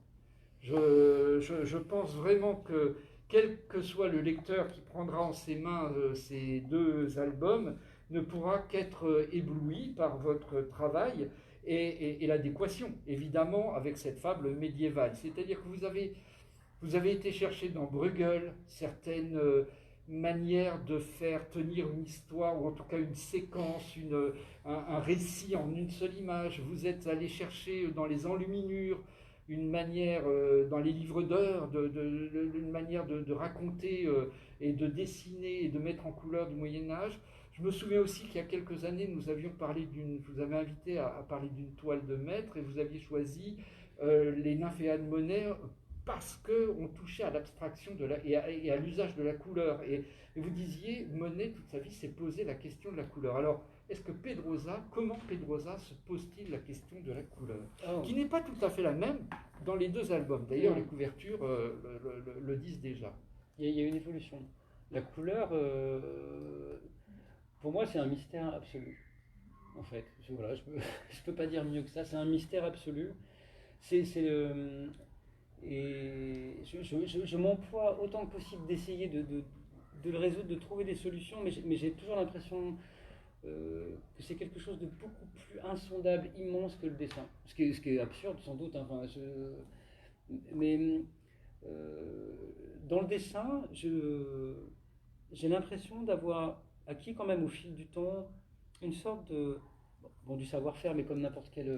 Je pense vraiment que quel que soit le lecteur qui prendra en ses mains ces deux albums, ne pourra qu'être ébloui par votre travail et l'adéquation, évidemment, avec cette fable médiévale. C'est-à-dire que vous avez été chercher dans Bruegel certaines manières de faire tenir une histoire, ou en tout cas une séquence, un récit en une seule image. Vous êtes allé chercher dans les enluminures une manière, dans les livres d'heures, une manière de raconter et de dessiner et de mettre en couleur du Moyen-Âge. Je me souviens aussi qu'il y a quelques années, je vous avais invité à parler d'une toile de maître, et vous aviez choisi les Nymphéas de Monet parce qu'on touchait à l'abstraction et à l'usage de la couleur. Et vous disiez, Monet, toute sa vie, s'est posé la question de la couleur. Alors, comment Pedrosa se pose-t-il la question de la couleur, qui n'est pas tout à fait la même dans les deux albums. D'ailleurs, les couvertures le disent déjà. Il y a une évolution. La couleur, pour moi, c'est un mystère absolu. En fait, je peux pas dire mieux que ça. C'est un mystère absolu. Et je m'emploie autant que possible d'essayer de le résoudre, de trouver des solutions, mais j'ai toujours l'impression que c'est quelque chose de beaucoup plus insondable, immense que le dessin. Ce qui est absurde, sans doute. Enfin, mais dans le dessin, j'ai l'impression d'avoir acquis quand même au fil du temps une sorte du savoir-faire, mais comme n'importe quel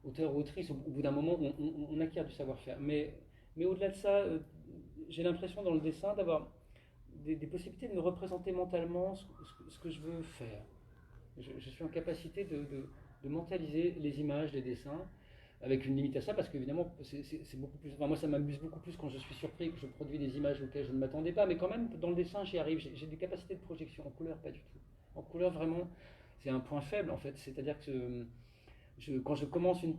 auteur ou autrice, au bout d'un moment, on acquiert du savoir-faire. Mais au-delà de ça, j'ai l'impression dans le dessin d'avoir des possibilités de me représenter mentalement ce que je veux faire. Je suis en capacité de mentaliser les images, les dessins, avec une limite à ça, parce qu'évidemment, c'est beaucoup plus. Enfin, moi, ça m'amuse beaucoup plus quand je suis surpris que je produis des images auxquelles je ne m'attendais pas, mais quand même, dans le dessin, j'y arrive. J'ai des capacités de projection. En couleur, pas du tout. En couleur, vraiment, c'est un point faible, en fait. C'est-à-dire que quand je commence une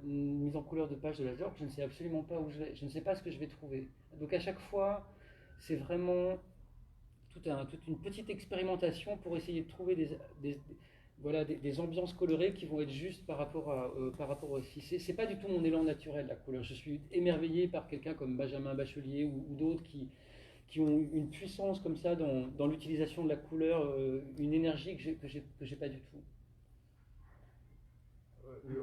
mise en couleur de page de L'Âge d'Or, je ne sais absolument pas où je vais. Je ne sais pas ce que je vais trouver. Donc, à chaque fois, c'est vraiment toute une petite expérimentation pour essayer de trouver voilà, des ambiances colorées qui vont être justes par rapport au récit. C'est pas du tout mon élan naturel, la couleur. Je suis émerveillé par quelqu'un comme Benjamin Bachelier ou d'autres qui ont une puissance comme ça dans l'utilisation de la couleur, une énergie que j'ai pas du tout.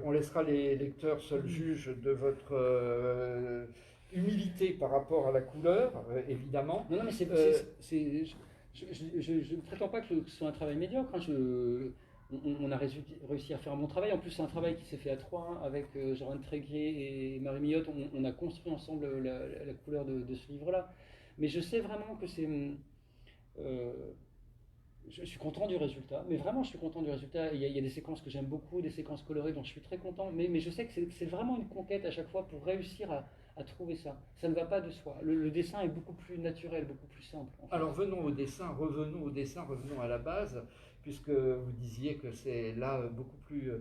On laissera les lecteurs seuls juges de votre humilité par rapport à la couleur, évidemment. Non, non, mais je ne prétends pas que ce soit un travail médiocre. Hein. On a réussi à faire un bon travail. En plus, c'est un travail qui s'est fait à trois, hein, avec Jean Tréguier et Marie Millotte. On a construit ensemble la couleur de ce livre-là. Mais je sais vraiment que c'est... je suis content du résultat, mais vraiment je suis content du résultat. Il y a des séquences que j'aime beaucoup, des séquences colorées dont je suis très content, mais je sais que c'est vraiment une conquête à chaque fois pour réussir à trouver ça. Ça ne va pas de soi. Le dessin est beaucoup plus naturel, beaucoup plus simple. En fait. Alors revenons au dessin, revenons à la base, puisque vous disiez que c'est là beaucoup plus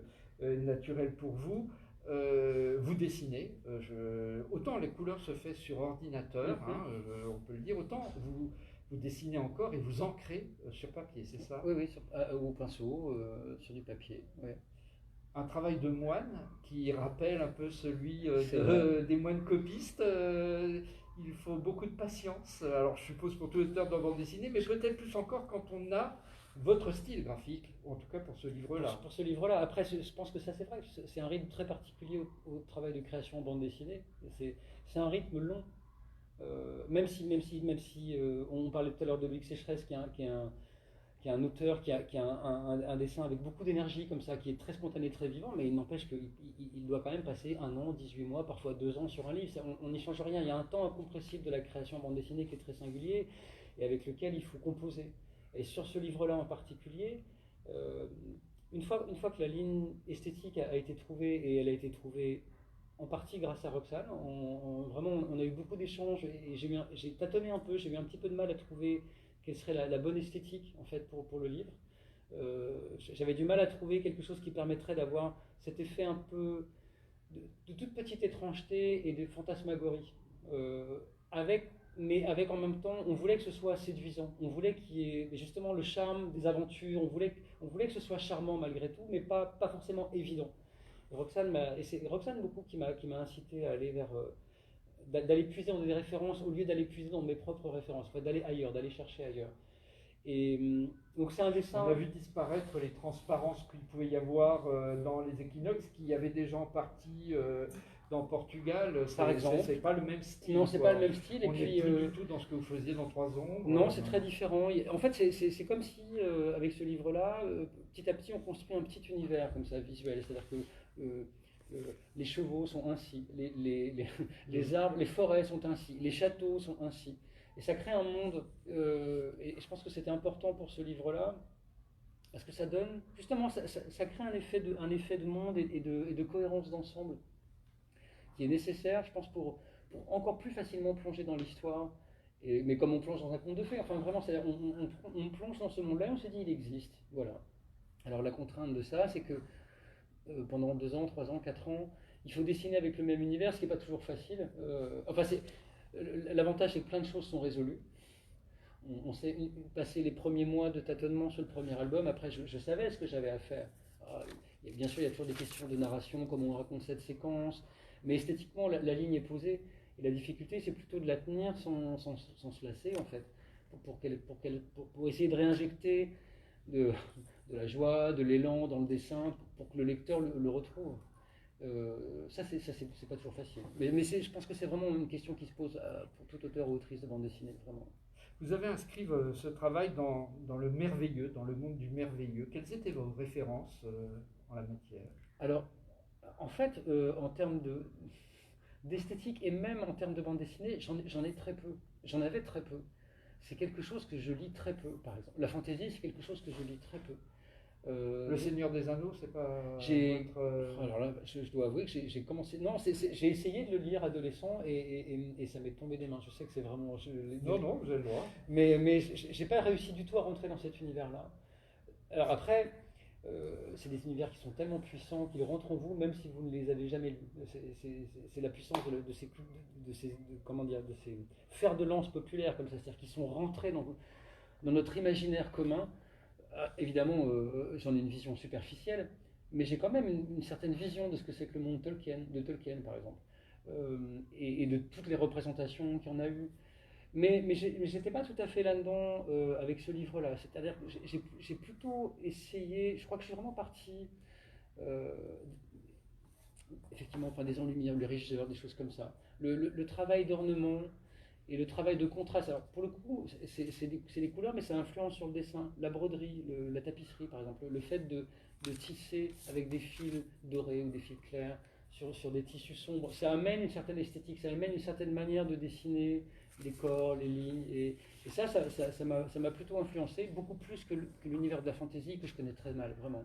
naturel pour vous. Vous dessinez, autant les couleurs se fait sur ordinateur, hein, on peut le dire, autant vous dessinez encore et vous ancrez sur papier, c'est ça? Oui, oui, au pinceau, sur du papier. Ouais. Un travail de moine qui rappelle un peu celui des moines copistes. Il faut beaucoup de patience. Alors je suppose pour tous les auteurs de bande dessinée, mais peut-être plus encore quand on a votre style graphique, en tout cas pour ce livre-là. Pour ce livre-là. Après, je pense que ça c'est vrai, c'est un rythme très particulier au travail de création en bande dessinée. C'est un rythme long. Même si on parlait tout à l'heure de Luc Sécheresse, qui est un auteur qui a un dessin avec beaucoup d'énergie comme ça, qui est très spontané, très vivant, mais il n'empêche qu'il doit quand même passer 1 an, 18 mois, parfois 2 ans sur un livre. On n'y change rien. Il y a un temps incompressible de la création en bande dessinée qui est très singulier et avec lequel il faut composer. Et sur ce livre-là en particulier, une fois que la ligne esthétique a été trouvée, et elle a été trouvée en partie grâce à Roxane, vraiment on a eu beaucoup d'échanges et j'ai tâtonné un peu, j'ai eu un petit peu de mal à trouver quelle serait la bonne esthétique en fait pour le livre. J'avais du mal à trouver quelque chose qui permettrait d'avoir cet effet un peu de toute petite étrangeté et de fantasmagorie. Mais avec en même temps, on voulait que ce soit séduisant, on voulait qu'il y ait justement le charme des aventures, on voulait que ce soit charmant malgré tout, mais pas forcément évident. Et c'est Roxane beaucoup qui m'a incité à aller vers d'aller puiser dans des références au lieu d'aller puiser dans mes propres références, d'aller ailleurs, d'aller chercher ailleurs. Et donc c'est un dessin. On a vu disparaître les transparences qu'il pouvait y avoir dans les équinoxes, qui y avait des gens partis dans Portugal. Par exemple. C'est pas le même style. Non, c'est pas le même style. On n'est plus du tout dans ce que vous faisiez dans 3 ombres. Non, c'est très différent. En fait, c'est comme si, avec ce livre-là, petit à petit, on construit un petit univers comme ça, visuel. C'est-à-dire que les chevaux sont ainsi, les arbres, les forêts sont ainsi, les châteaux sont ainsi. Et ça crée un monde, et je pense que c'était important pour ce livre-là, parce que ça donne, justement, ça crée un effet de monde et de cohérence d'ensemble, qui est nécessaire, je pense, pour encore plus facilement plonger dans l'histoire, mais comme on plonge dans un conte de fées, enfin vraiment, on plonge dans ce monde-là et on se dit, il existe, voilà. Alors la contrainte de ça, c'est que pendant 2 ans, 3 ans, 4 ans, il faut dessiner avec le même univers, ce qui n'est pas toujours facile. L'avantage, c'est que plein de choses sont résolues. On s'est passé les premiers mois de tâtonnement sur le premier album. Après, je savais ce que j'avais à faire. Alors, bien sûr, il y a toujours des questions de narration, comment on raconte cette séquence. Mais esthétiquement, la ligne est posée. Et la difficulté, c'est plutôt de la tenir sans se lasser, en fait. Pour essayer de réinjecter de la joie, de l'élan dans le dessin, pour que le lecteur le retrouve. Ça, c'est pas toujours facile. Mais je pense que c'est vraiment une question qui se pose pour tout auteur ou autrice de bande dessinée, vraiment. Vous avez inscrit ce travail dans le merveilleux, dans le monde du merveilleux. Quelles étaient vos références en la matière? Alors, en fait, en termes d'esthétique et même en termes de bande dessinée, j'en ai très peu. J'en avais très peu. C'est quelque chose que je lis très peu, par exemple. La fantaisie, c'est quelque chose que je lis très peu. Le Seigneur des Anneaux, c'est pas Alors là, je dois avouer que j'ai commencé... Non, j'ai essayé de le lire adolescent et ça m'est tombé des mains. Je sais que c'est vraiment... Non, vous avez le droit. Mais j'ai pas réussi du tout à rentrer dans cet univers-là. Alors après, c'est des univers qui sont tellement puissants qu'ils rentrent en vous, même si vous ne les avez jamais lus. C'est la puissance de ces fers de lance populaires comme ça, c'est-à-dire qu'ils sont rentrés dans notre imaginaire commun Évidemment, j'en ai une vision superficielle, mais j'ai quand même une certaine vision de ce que c'est que le monde de Tolkien par exemple, et de toutes les représentations qu'il y en a eu. Mais j'étais pas tout à fait là-dedans avec ce livre-là. C'est-à-dire que j'ai plutôt essayé, je crois que je suis vraiment parti, euh, effectivement, enfin, des enluminures, le régisseur, des choses comme ça. Le travail d'ornement et le travail de contraste. Alors, pour le coup, c'est les couleurs, mais ça influence sur le dessin. La broderie, la tapisserie, par exemple, le fait de tisser avec des fils dorés ou des fils clairs sur des tissus sombres, ça amène une certaine esthétique, ça amène une certaine manière de dessiner les corps, les lignes. Et ça m'a plutôt influencé, beaucoup plus que l'univers de la fantasy que je connais très mal, vraiment.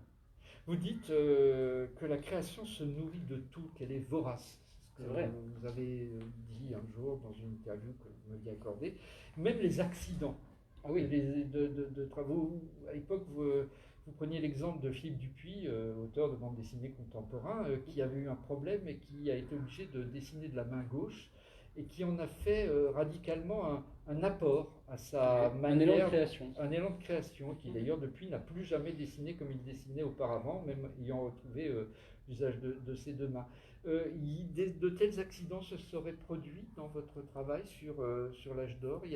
Vous dites que la création se nourrit de tout, qu'elle est vorace. C'est ce C'est que vrai. vous avez dit un jour dans une interview que vous m'aviez accordée. Même les accidents Ah oui, de travaux. À l'époque, vous preniez l'exemple de Philippe Dupuis, auteur de bande dessinée contemporain, qui avait eu un problème et qui a été obligé de dessiner de la main gauche et qui en a fait radicalement un apport à sa un élan de manière, création. un élan de création, qui d'ailleurs depuis n'a plus jamais dessiné comme il dessinait auparavant, même ayant retrouvé l'usage de ses deux mains. De tels accidents se seraient produits dans votre travail sur l'âge d'or. Il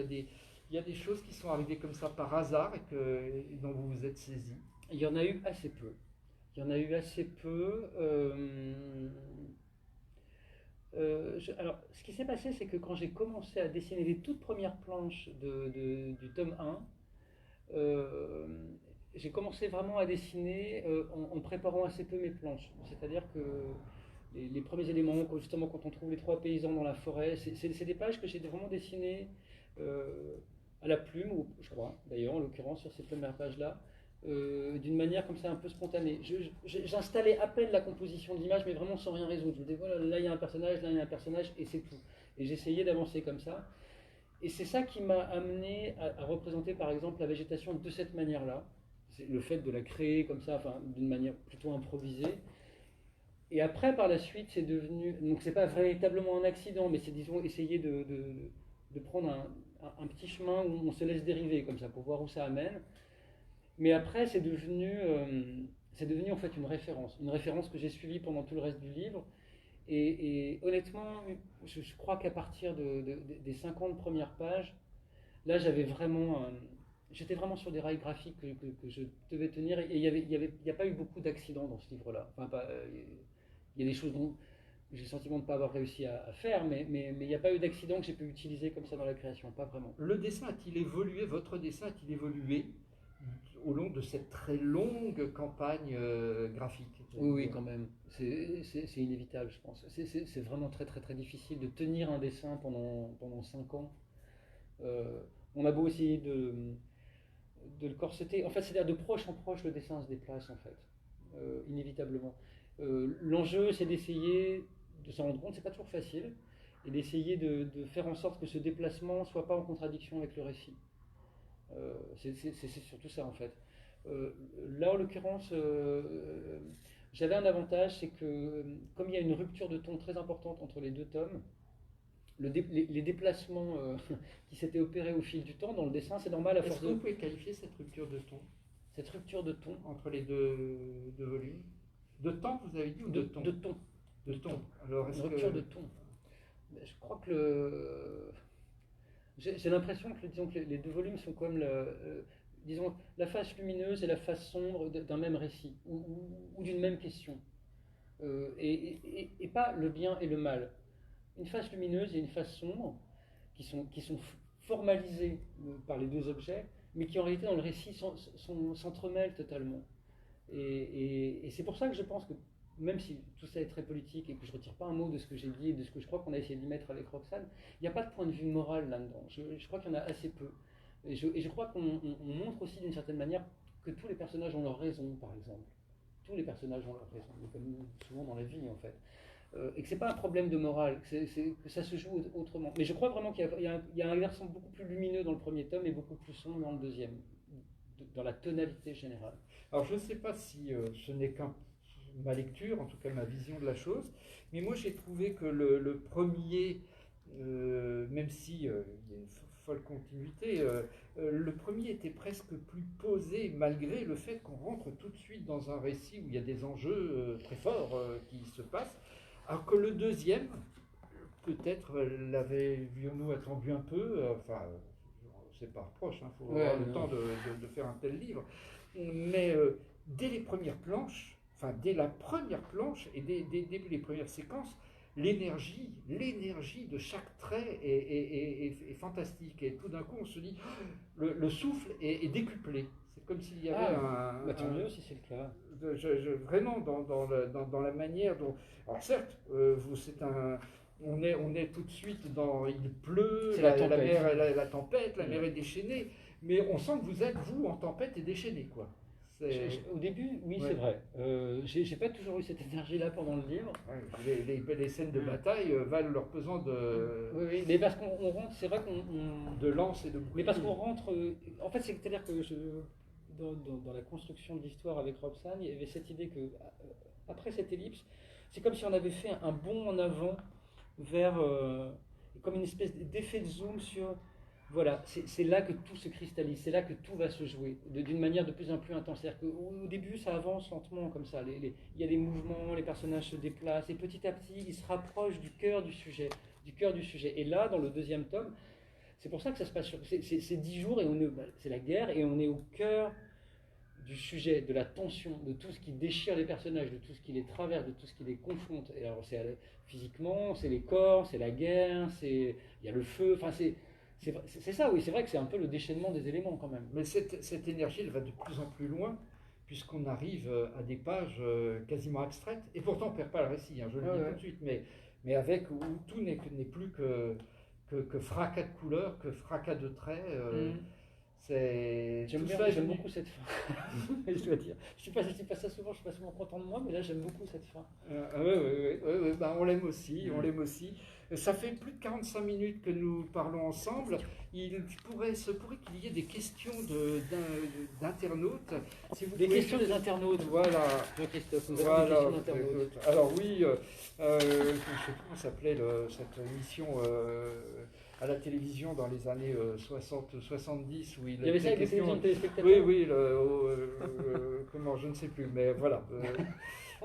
y a des choses qui sont arrivées comme ça par hasard et dont vous vous êtes saisi. Il y en a eu assez peu. Il y en a eu assez peu. Alors, ce qui s'est passé, c'est que quand j'ai commencé à dessiner les toutes premières planches du tome 1, euh, j'ai commencé vraiment à dessiner en préparant assez peu mes planches. C'est-à-dire que les premiers éléments, justement quand on trouve les trois paysans dans la forêt, c'est des pages que j'ai vraiment dessinées à la plume, ou je crois d'ailleurs en l'occurrence sur ces premières pages-là, d'une manière comme ça un peu spontanée. J'installais à peine la composition de l'image, mais vraiment sans rien résoudre. Je me disais, voilà, là il y a un personnage, là il y a un personnage, et c'est tout. Et j'essayais d'avancer comme ça. Et c'est ça qui m'a amené à représenter par exemple la végétation de cette manière-là. C'est le fait de la créer comme ça, enfin, d'une manière plutôt improvisée. Et après, par la suite, c'est devenu. Donc, c'est pas véritablement un accident, mais c'est, disons, essayer de prendre un petit chemin où on se laisse dériver, comme ça, pour voir où ça amène. Mais après, c'est devenu en fait une référence que j'ai suivie pendant tout le reste du livre. Et honnêtement, je crois qu'à partir des 50 premières pages, là, j'étais vraiment sur des rails graphiques que je devais tenir. Et il n'y a pas eu beaucoup d'accidents dans ce livre-là. Enfin, il y a des choses dont j'ai le sentiment de ne pas avoir réussi à faire, mais il n'y a pas eu d'accident que j'ai pu utiliser comme ça dans la création, pas vraiment. Le dessin a-t-il évolué, votre dessin a-t-il évolué au long de cette très longue campagne graphique? Oui, oui, quand même. C'est inévitable, je pense. C'est vraiment très, très, très difficile de tenir un dessin pendant 5 ans. Euh, on a beau essayer de le corseter. En fait, c'est-à-dire de proche en proche, le dessin se déplace, en fait, inévitablement. L'enjeu, c'est d'essayer de s'en rendre compte, c'est pas toujours facile, et d'essayer de faire en sorte que ce déplacement ne soit pas en contradiction avec le récit. C'est surtout ça, en fait. Euh, Là, en l'occurrence, j'avais un avantage, c'est que comme il y a une rupture de ton très importante entre les deux tomes, les déplacements qui s'étaient opérés au fil du temps dans le dessin, c'est normal à Est-ce force que vous de. pouvez qualifier cette rupture de ton Cette rupture de ton, entre les deux volumes? De temps, vous avez dit, ou de ton? de ton, De ton. Alors, une est-ce rupture de que... ton. Je crois que j'ai l'impression que, disons, que les deux volumes sont comme disons, la face lumineuse et la face sombre d'un même récit, ou d'une même question. Et pas le bien et le mal. Une face lumineuse et une face sombre qui sont formalisées par les deux objets, mais qui en réalité dans le récit s'entremêlent totalement. Et c'est pour ça que je pense que même si tout ça est très politique et que je ne retire pas un mot de ce que j'ai dit et de ce que je crois qu'on a essayé d'y mettre avec Roxane, il n'y a pas de point de vue moral là-dedans. Je crois qu'il y en a assez peu. Et je crois qu'on montre aussi d'une certaine manière que tous les personnages ont leur raison, par exemple. Tous les personnages ont leur raison, comme souvent dans la vie en fait. Et que c'est pas un problème de morale, que ça se joue autrement. Mais je crois vraiment qu'il y a un versant beaucoup plus lumineux dans le premier tome et beaucoup plus sombre dans le deuxième, dans la tonalité générale. Alors, je ne sais pas si ce n'est qu'un ma lecture, en tout cas ma vision de la chose, mais moi j'ai trouvé que le premier, même si il y a une folle continuité. Le premier était presque plus posé, malgré le fait qu'on rentre tout de suite dans un récit où il y a des enjeux très forts qui se passent. Alors que le deuxième, peut-être l'avions-nous attendu un peu, enfin, c'est pas reproche, il faut avoir le temps de faire un tel livre. Mais dès les premières planches, enfin dès la première planche et dès les premières séquences, l'énergie de chaque trait est fantastique. Et tout d'un coup, on se dit, le souffle est décuplé. C'est comme s'il y avait tant mieux si c'est le cas. Vraiment dans la manière dont... Alors certes, on est tout de suite dans... Il pleut, la tempête, la mer est déchaînée, mais on sent que vous êtes, vous, en tempête et déchaîné, quoi. Au début, oui, c'est vrai. J'ai pas toujours eu cette énergie-là pendant le livre. Les scènes de bataille valent leur pesant de... Oui, mais parce qu'on rentre, c'est vrai qu'on... De lance et de bouclier. Mais parce qu'on rentre... en fait, c'est-à-dire que dans la construction de l'histoire avec Roxane, il y avait cette idée que, après cette ellipse, c'est comme si on avait fait un bond en avant vers... comme une espèce d'effet de zoom sur... Voilà, c'est là que tout se cristallise, c'est là que tout va se jouer, d'une manière de plus en plus intense. C'est-à-dire qu'au début, ça avance lentement comme ça, il y a des mouvements, les personnages se déplacent, et petit à petit, ils se rapprochent du cœur du sujet. Et là, dans le deuxième tome, c'est pour ça que ça se passe sur... C'est 10 jours, et c'est la guerre, et on est au cœur du sujet, de la tension, de tout ce qui déchire les personnages, de tout ce qui les traverse, de tout ce qui les confronte. Et alors, physiquement, c'est les corps, c'est la guerre, il y a le feu, enfin c'est ça, oui, c'est vrai que c'est un peu le déchaînement des éléments quand même. Mais cette énergie, elle va de plus en plus loin, puisqu'on arrive à des pages quasiment abstraites, et pourtant on ne perd pas le récit, hein, je le dis tout de suite, mais avec où tout n'est plus que fracas de couleurs, que fracas de traits. J'aime beaucoup cette fin, je dois dire. Je ne suis pas ça souvent, je suis pas souvent content de moi, mais là j'aime beaucoup cette fin. Oui, bah, on l'aime aussi, Ça fait plus de 45 minutes que nous parlons ensemble. Il se pourrait qu'il y ait des questions d'internautes. Si des questions des internautes. Voilà. Jean-Christophe, nous avons des questions d'internautes. Alors oui, je ne sais plus comment s'appelait cette émission à la télévision dans les années 60-70 où il y avait ça avec les télévisions de téléspectateurs. Oui, comment, je ne sais plus, mais voilà.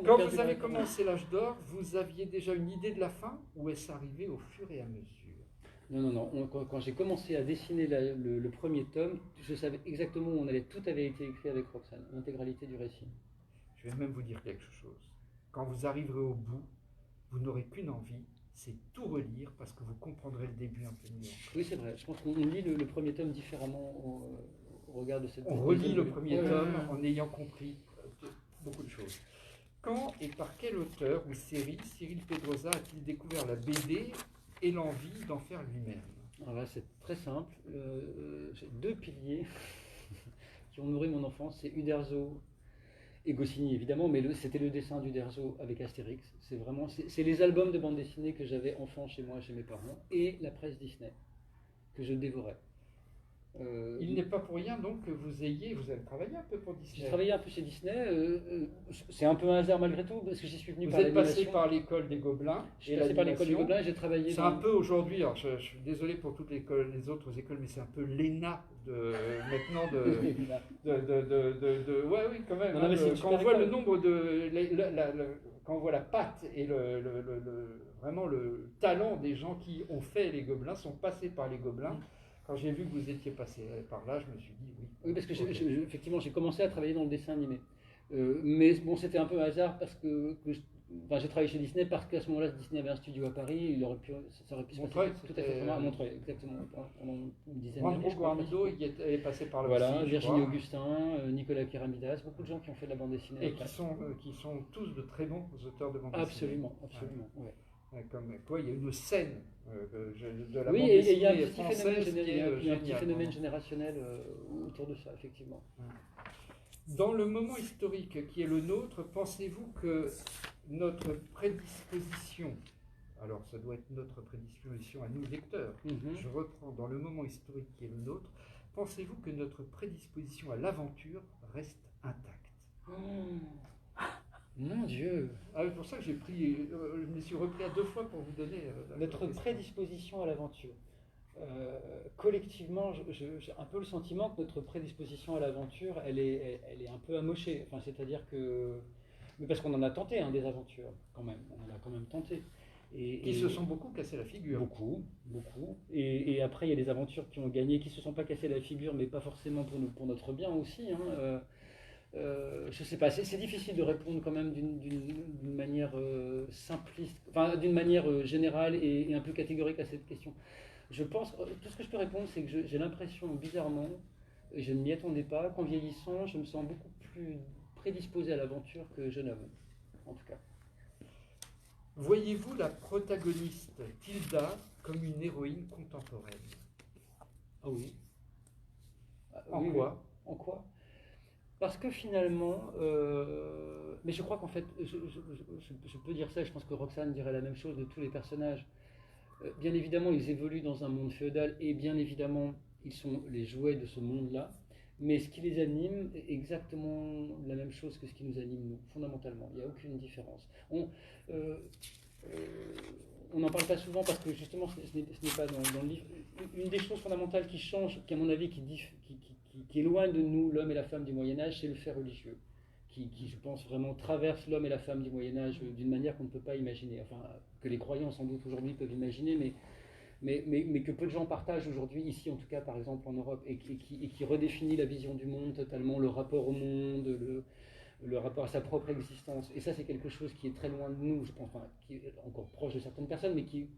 Quand vous avez commencé l'âge d'or, vous aviez déjà une idée de la fin ou est-ce arrivé au fur et à mesure? Non. Quand j'ai commencé à dessiner le premier tome, je savais exactement où on allait. Tout avait été écrit avec Roxane, l'intégralité du récit. Je vais même vous dire quelque chose. Quand vous arriverez au bout, vous n'aurez qu'une envie, c'est tout relire parce que vous comprendrez le début un peu mieux. Oui, c'est vrai. Je pense qu'on lit le premier tome différemment au regard de cette... On relit le premier tome en ayant compris beaucoup de choses. Quand et par quel auteur ou série Cyril Pedrosa a-t-il découvert la BD et l'envie d'en faire lui-même? Alors là, c'est très simple. J'ai 2 piliers qui ont nourri mon enfance. C'est Uderzo et Goscinny, évidemment, mais c'était le dessin d'Uderzo avec Astérix. C'est les albums de bande dessinée que j'avais enfant chez moi, chez mes parents, et la presse Disney, que je dévorais. Il n'est pas pour rien donc que vous avez travaillé un peu pour Disney. J'ai travaillé un peu chez Disney, c'est un peu un hasard malgré tout, parce que j'y suis venu vous par l'animation. Vous êtes passé par l'école des Gobelins. Je suis passé par l'école des Gobelins et j'ai travaillé... C'est un peu aujourd'hui, alors je suis désolé pour toutes les autres écoles, mais c'est un peu l'ENA maintenant oui, quand même. Non, quand on voit le nombre de... quand on voit la patte et vraiment le talent des gens qui ont fait les Gobelins, sont passés par les Gobelins. Quand j'ai vu que vous étiez passé par là, je me suis dit oui. Oui, parce que effectivement, j'ai commencé à travailler dans le dessin animé. Mais bon, c'était un peu un hasard parce que j'ai travaillé chez Disney parce qu'à ce moment-là, Disney avait un studio à Paris. Ça aurait pu se passer tout à fait à Montreuil, exactement. Pendant une dizaine d'années. Guarnido, il est passé par là aussi. Voilà, Virginie Augustin, Nicolas Pyramidas, beaucoup de gens qui ont fait de la bande dessinée. Et qui sont tous de très bons auteurs de bande dessinée. Absolument. Ouais. Comme quoi, il y a une scène de la bande dessinée il y a un petit génial, phénomène générationnel autour de ça, effectivement. Dans le moment historique qui est le nôtre, pensez-vous que notre prédisposition, alors ça doit être notre prédisposition à nous lecteurs, je reprends, dans le moment historique qui est le nôtre, pensez-vous que notre prédisposition à l'aventure reste intacte? Mon Dieu! C'est pour ça que je me suis repris à 2 fois pour vous donner... Notre prédisposition à l'aventure. collectivement, j'ai un peu le sentiment que notre prédisposition à l'aventure, elle est un peu amochée. Enfin, c'est-à-dire que, mais parce qu'on en a tenté des aventures, quand même. On en a quand même tenté. Qui se sont beaucoup cassé la figure. Beaucoup, beaucoup. Et après, il y a des aventures qui ont gagné, qui se sont pas cassé la figure, mais pas forcément pour notre bien aussi. Je sais pas, c'est difficile de répondre quand même d'une manière simpliste, enfin d'une manière générale et un peu catégorique à cette question. Je pense, tout ce que je peux répondre, c'est que j'ai l'impression, bizarrement, et je ne m'y attendais pas, qu'en vieillissant, je me sens beaucoup plus prédisposé à l'aventure que jeune homme, en tout cas. Voyez-vous la protagoniste Tilda comme une héroïne contemporaine? Ah oui. En Oui, quoi? En quoi? Parce que finalement, mais je crois qu'en fait, je peux dire ça, je pense que Roxane dirait la même chose de tous les personnages. Bien évidemment, ils évoluent dans un monde féodal et bien évidemment, ils sont les jouets de ce monde-là. Mais ce qui les anime est exactement la même chose que ce qui nous anime, nous, fondamentalement. Il n'y a aucune différence. Euh, on n'en parle pas souvent parce que justement, ce n'est pas dans le livre. Une des choses fondamentales qui change, qui à mon avis, qui éloigne de nous l'homme et la femme du Moyen-Âge, c'est le fait religieux. Qui, je pense, vraiment traverse l'homme et la femme du Moyen-Âge d'une manière qu'on ne peut pas imaginer. Enfin, que les croyants, sans doute, aujourd'hui peuvent imaginer, mais que peu de gens partagent aujourd'hui, ici en tout cas, par exemple en Europe, et qui redéfinit la vision du monde totalement, le rapport au monde, le rapport à sa propre existence. Et ça, c'est quelque chose qui est très loin de nous, je pense, enfin, qui est encore proche de certaines personnes, mais qui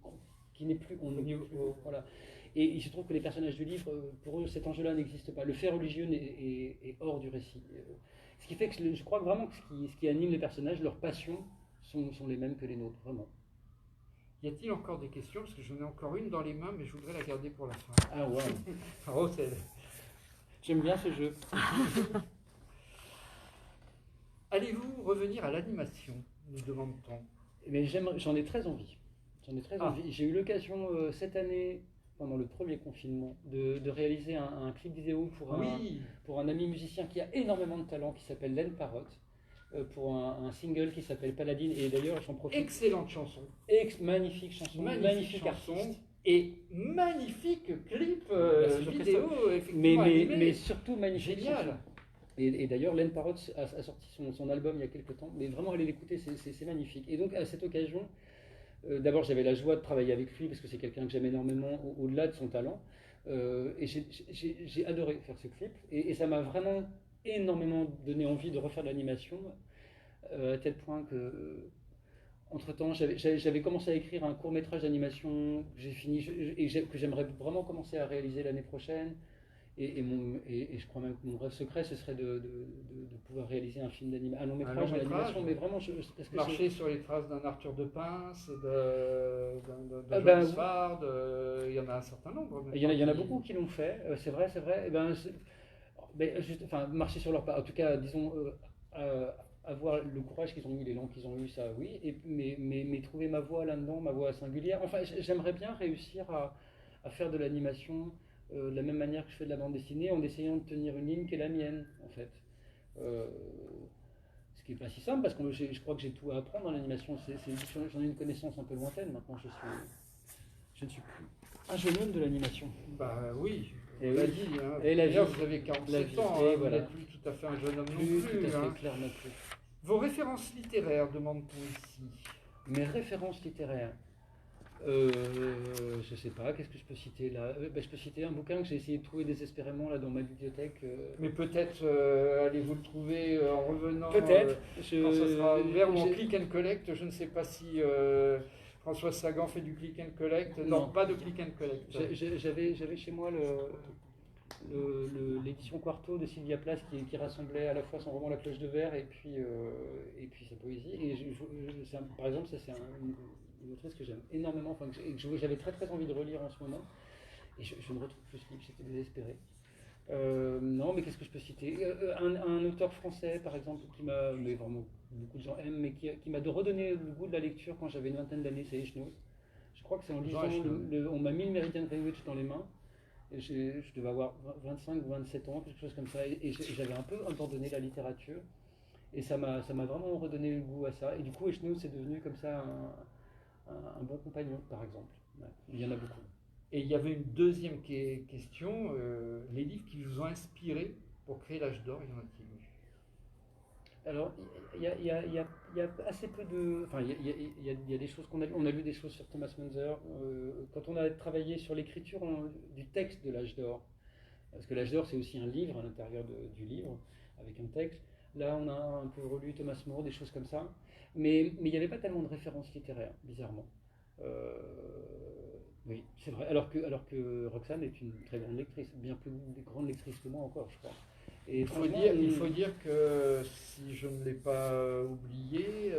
n'est plus en nous. Voilà. Et il se trouve que les personnages du livre, pour eux, cet enjeu-là n'existe pas. Le fait religieux est hors du récit. Ce qui fait que je crois vraiment que ce qui anime les personnages, leurs passions, sont les mêmes que les nôtres, vraiment. Y a-t-il encore des questions? Parce que j'en ai encore une dans les mains, mais je voudrais la garder pour la fin. Ah ouais. Rossel. J'aime bien ce jeu. Allez-vous revenir à l'animation, nous demande-t-on? Mais j'en ai très envie. J'en ai très envie. J'ai eu l'occasion cette année, pendant le premier confinement, de réaliser un clip vidéo pour un ami musicien qui a énormément de talent, qui s'appelle Len Parrott, pour un single qui s'appelle Paladine. Et d'ailleurs, j'en profite. Excellente chanson. Magnifique chanson. Magnifique chanson. Artiste. Et magnifique clip vidéo, effectivement. Mais surtout magnifique. Génial. Chanson. Et d'ailleurs, Len Parrott a sorti son album il y a quelques temps, mais vraiment allez l'écouter, c'est magnifique. Et donc à cette occasion, d'abord j'avais la joie de travailler avec lui parce que c'est quelqu'un que j'aime énormément au-delà de son talent. Et j'ai adoré faire ce clip et ça m'a vraiment énormément donné envie de refaire de l'animation, à tel point que, entre-temps, j'avais commencé à écrire un court-métrage d'animation que j'ai fini et que j'aimerais vraiment commencer à réaliser l'année prochaine. Et je crois même que mon rêve secret, ce serait de pouvoir réaliser un film d'animation, un long métrage d'animation, mais vraiment, parce que marcher sur les traces d'un Arthur de Pince, d'un John Sward, il y en a un certain nombre. Il y en a beaucoup qui l'ont fait, c'est vrai. Et marcher sur leurs pas, en tout cas, disons, avoir le courage qu'ils ont eu, l'élan qu'ils ont eu, ça oui, mais trouver ma voix là-dedans, ma voix singulière. Enfin, j'aimerais bien réussir à faire de l'animation de la même manière que je fais de la bande dessinée, en essayant de tenir une ligne qui est la mienne, en fait. Ce qui n'est pas si simple, parce que je crois que j'ai tout à apprendre dans l'animation. J'en ai une connaissance un peu lointaine, maintenant je ne suis plus un jeune homme de l'animation. Bah oui, et on l'a dit. Hein. Et la vie, vous avez 47 ans, hein, vous n'êtes plus tout à fait un jeune homme non plus. Tout à fait clair non plus. Vos références littéraires, demande-t-on ici? Mes références littéraires, je sais pas, qu'est-ce que je peux citer là? Je peux citer un bouquin que j'ai essayé de trouver désespérément là dans ma bibliothèque. Mais peut-être allez-vous le trouver en revenant. Peut-être. Quand ça sera ouvert ou en click and collect. Je ne sais pas si François Sagan fait du click and collect. Non, pas de click and collect. J'avais chez moi l'édition Quarto de Sylvia Plath qui rassemblait à la fois son roman La Cloche de Verre et puis sa poésie. Et par exemple, ça c'est une autrice que j'aime énormément, enfin, que j'avais très très envie de relire en ce moment, et je ne retrouve plus ce livre, j'étais désespéré. Non, mais qu'est-ce que je peux citer? Un auteur français, par exemple, mais vraiment beaucoup de gens aiment, mais qui m'a redonné le goût de la lecture quand j'avais une vingtaine d'années, c'est Echenoz. Je crois que c'est en lisant, on m'a mis le Méridien de Greenwich dans les mains, et je devais avoir 25 ou 27 ans, quelque chose comme ça, et j'avais un peu abandonné la littérature, et ça m'a vraiment redonné le goût à ça, et du coup Echenoz c'est devenu comme ça un bon compagnon, par exemple. Ouais, il y en a beaucoup. Et il y avait une deuxième question, les livres qui vous ont inspiré pour créer l'âge d'or, y en a-t-il eu? Alors, il y a assez peu de. Enfin, il y a des choses qu'on a lues. On a lu des choses sur Thomas Munzer. Quand on a travaillé sur l'écriture du texte de l'âge d'or, parce que l'âge d'or, c'est aussi un livre à l'intérieur du livre, avec un texte. Là, on a un peu relu Thomas More, des choses comme ça. Mais il n'y avait pas tellement de références littéraires, bizarrement. Euh, oui, c'est vrai. Alors que Roxane est une très grande lectrice, bien plus grande lectrice que moi encore, je crois. Et Il faut dire que si je ne l'ai pas oublié,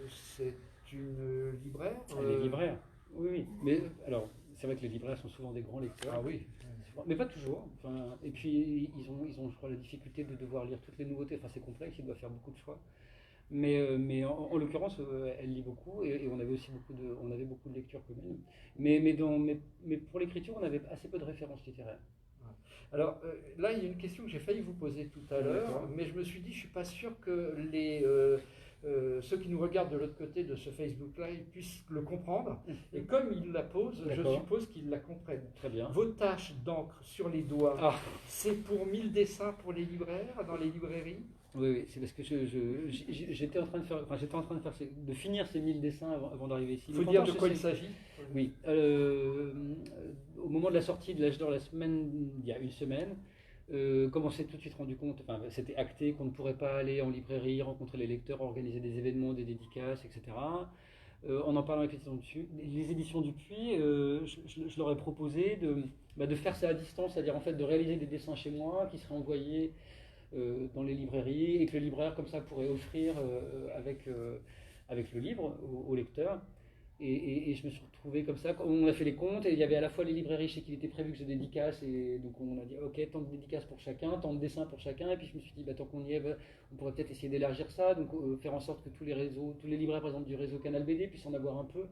c'est une libraire. elle est libraire. Oui, oui. Mais alors, c'est vrai que les libraires sont souvent des grands lecteurs. Ah oui. Mais pas toujours. Enfin, et puis, ils ont, je crois, la difficulté de devoir lire toutes les nouveautés. Enfin, c'est complexe, ils doivent faire beaucoup de choix. Mais en l'occurrence, elle lit beaucoup et on avait aussi beaucoup de lectures communes. Mais pour l'écriture, on avait assez peu de références littéraires. Alors là, il y a une question que j'ai failli vous poser tout à l'heure, mais je me suis dit, je ne suis pas sûr que ceux qui nous regardent de l'autre côté de ce Facebook Live puissent le comprendre. Et comme ils la posent, je suppose qu'ils la comprennent. Très bien. Vos taches d'encre sur les doigts, c'est pour 1000 dessins pour les libraires, dans les librairies? Oui, c'est parce que j'étais en train de finir ces 1000 dessins avant d'arriver ici. Il faut dire de quoi il s'agit. Oui. Au moment de la sortie de l'âge d'or, il y a une semaine, comme on s'est tout de suite rendu compte, enfin, c'était acté qu'on ne pourrait pas aller en librairie, rencontrer les lecteurs, organiser des événements, des dédicaces, etc. En parlant avec les éditions Dupuis, je leur ai proposé de faire ça à distance, c'est-à-dire en fait de réaliser des dessins chez moi qui seraient envoyés dans les librairies et que le libraire comme ça pourrait offrir avec le livre au lecteur. Et je me suis retrouvé comme ça. On a fait les comptes et il y avait à la fois les librairies chez qui il était prévu que je dédicace, et donc on a dit ok, tant de dédicaces pour chacun, tant de dessins pour chacun. Et puis je me suis dit tant qu'on y est, on pourrait peut-être essayer d'élargir ça, donc faire en sorte que tous les libraires par exemple du réseau Canal BD puissent en avoir un peu.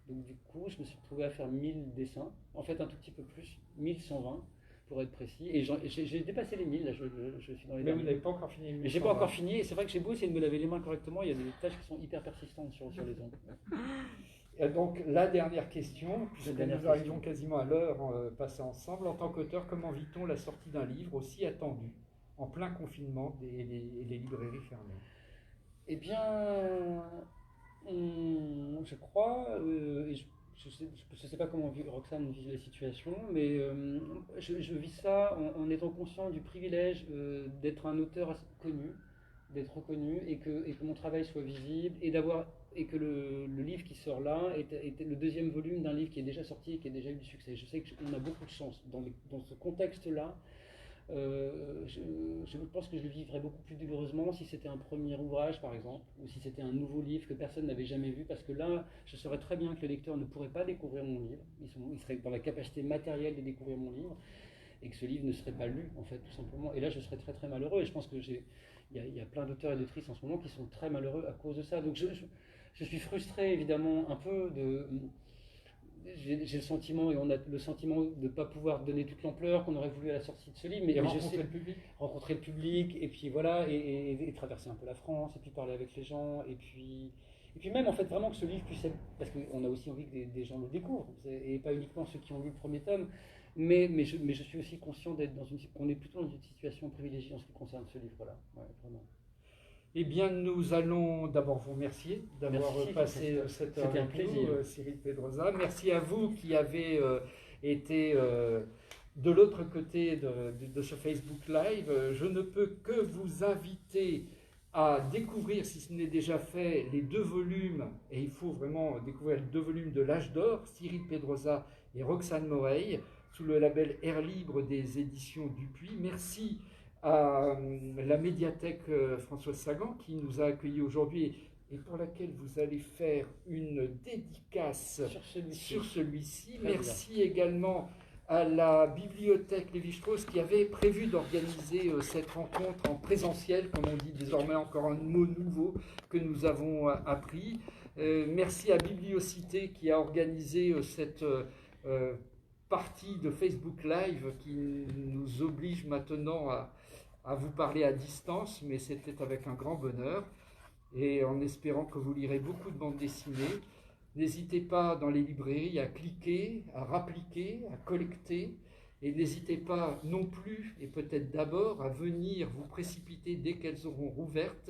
Donc du coup, je me suis retrouvé à faire 1000 dessins, en fait un tout petit peu plus, 1120 pour être précis. Et j'ai dépassé les 1000, là je suis dans les. Mais vous n'avez pas encore fini. Mais j'ai pas encore fini, et c'est vrai que j'ai beau essayer de me laver les mains correctement, il y a des tâches qui sont hyper persistantes sur les ongles. Et donc la dernière question, puisque nous arrivons quasiment à l'heure passée ensemble, en tant qu'auteur, comment vit-on la sortie d'un livre aussi attendu, en plein confinement et les librairies fermées? Eh bien, je crois, et je ne sais pas comment Roxane vit la situation, mais je vis ça en étant conscient du privilège d'être un auteur connu, d'être reconnu, et que mon travail soit visible, et que le livre qui sort là est le deuxième volume d'un livre qui est déjà sorti et qui a déjà eu du succès. Je sais qu'on a beaucoup de chance dans ce contexte-là. Je pense que je le vivrais beaucoup plus douloureusement si c'était un premier ouvrage, par exemple, ou si c'était un nouveau livre que personne n'avait jamais vu, parce que là, je saurais très bien que le lecteur ne pourrait pas découvrir mon livre, il serait dans la capacité matérielle de découvrir mon livre, et que ce livre ne serait pas lu, en fait, tout simplement. Et là, je serais très très malheureux, et je pense que il y a plein d'auteurs et d'autrices en ce moment qui sont très malheureux à cause de ça. Donc je suis frustré, évidemment, un peu j'ai le sentiment, et on a le sentiment de ne pas pouvoir donner toute l'ampleur qu'on aurait voulu à la sortie de ce livre. Mais rencontrer le public, et puis voilà, et traverser un peu la France, et puis parler avec les gens, et puis même en fait vraiment que ce livre puisse être, parce qu'on a aussi envie que des gens le découvrent, et pas uniquement ceux qui ont lu le premier tome, mais je suis aussi conscient qu'on est plutôt dans une situation privilégiée en ce qui concerne ce livre-là, ouais, vraiment. Eh bien, nous allons d'abord vous remercier d'avoir passé cette heure avec nous, Cyril Pedrosa. Merci à vous qui avez été de l'autre côté de ce Facebook Live. Je ne peux que vous inviter à découvrir, si ce n'est déjà fait, les 2 volumes, et il faut vraiment découvrir les 2 volumes de l'âge d'or, Cyril Pedrosa et Roxane Moreille, sous le label Air Libre des éditions Dupuis. Merci à la médiathèque Françoise Sagan qui nous a accueillis aujourd'hui et pour laquelle vous allez faire une dédicace sur celui-ci. Merci également à la bibliothèque Lévi-Strauss qui avait prévu d'organiser cette rencontre en présentiel, comme on dit désormais, encore un mot nouveau que nous avons appris. Merci à Bibliocité qui a organisé cette partie de Facebook Live qui nous oblige maintenant à vous parler à distance, mais c'était avec un grand bonheur, et en espérant que vous lirez beaucoup de bandes dessinées. N'hésitez pas dans les librairies à cliquer, à rappliquer, à collecter. Et n'hésitez pas non plus, et peut-être d'abord, à venir vous précipiter dès qu'elles auront rouvertes,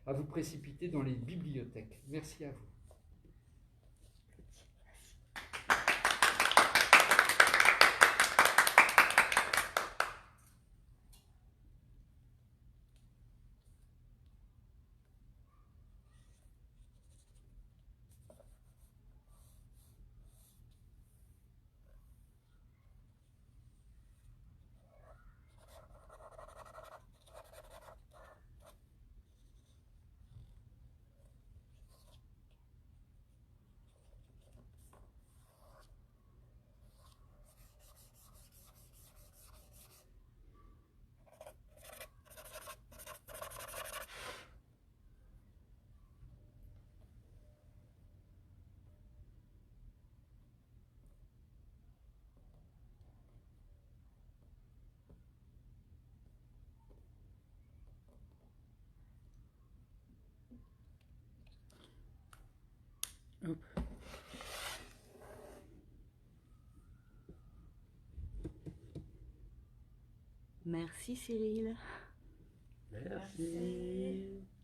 à vous précipiter dans les bibliothèques. Merci à vous. Merci Cyril. Merci.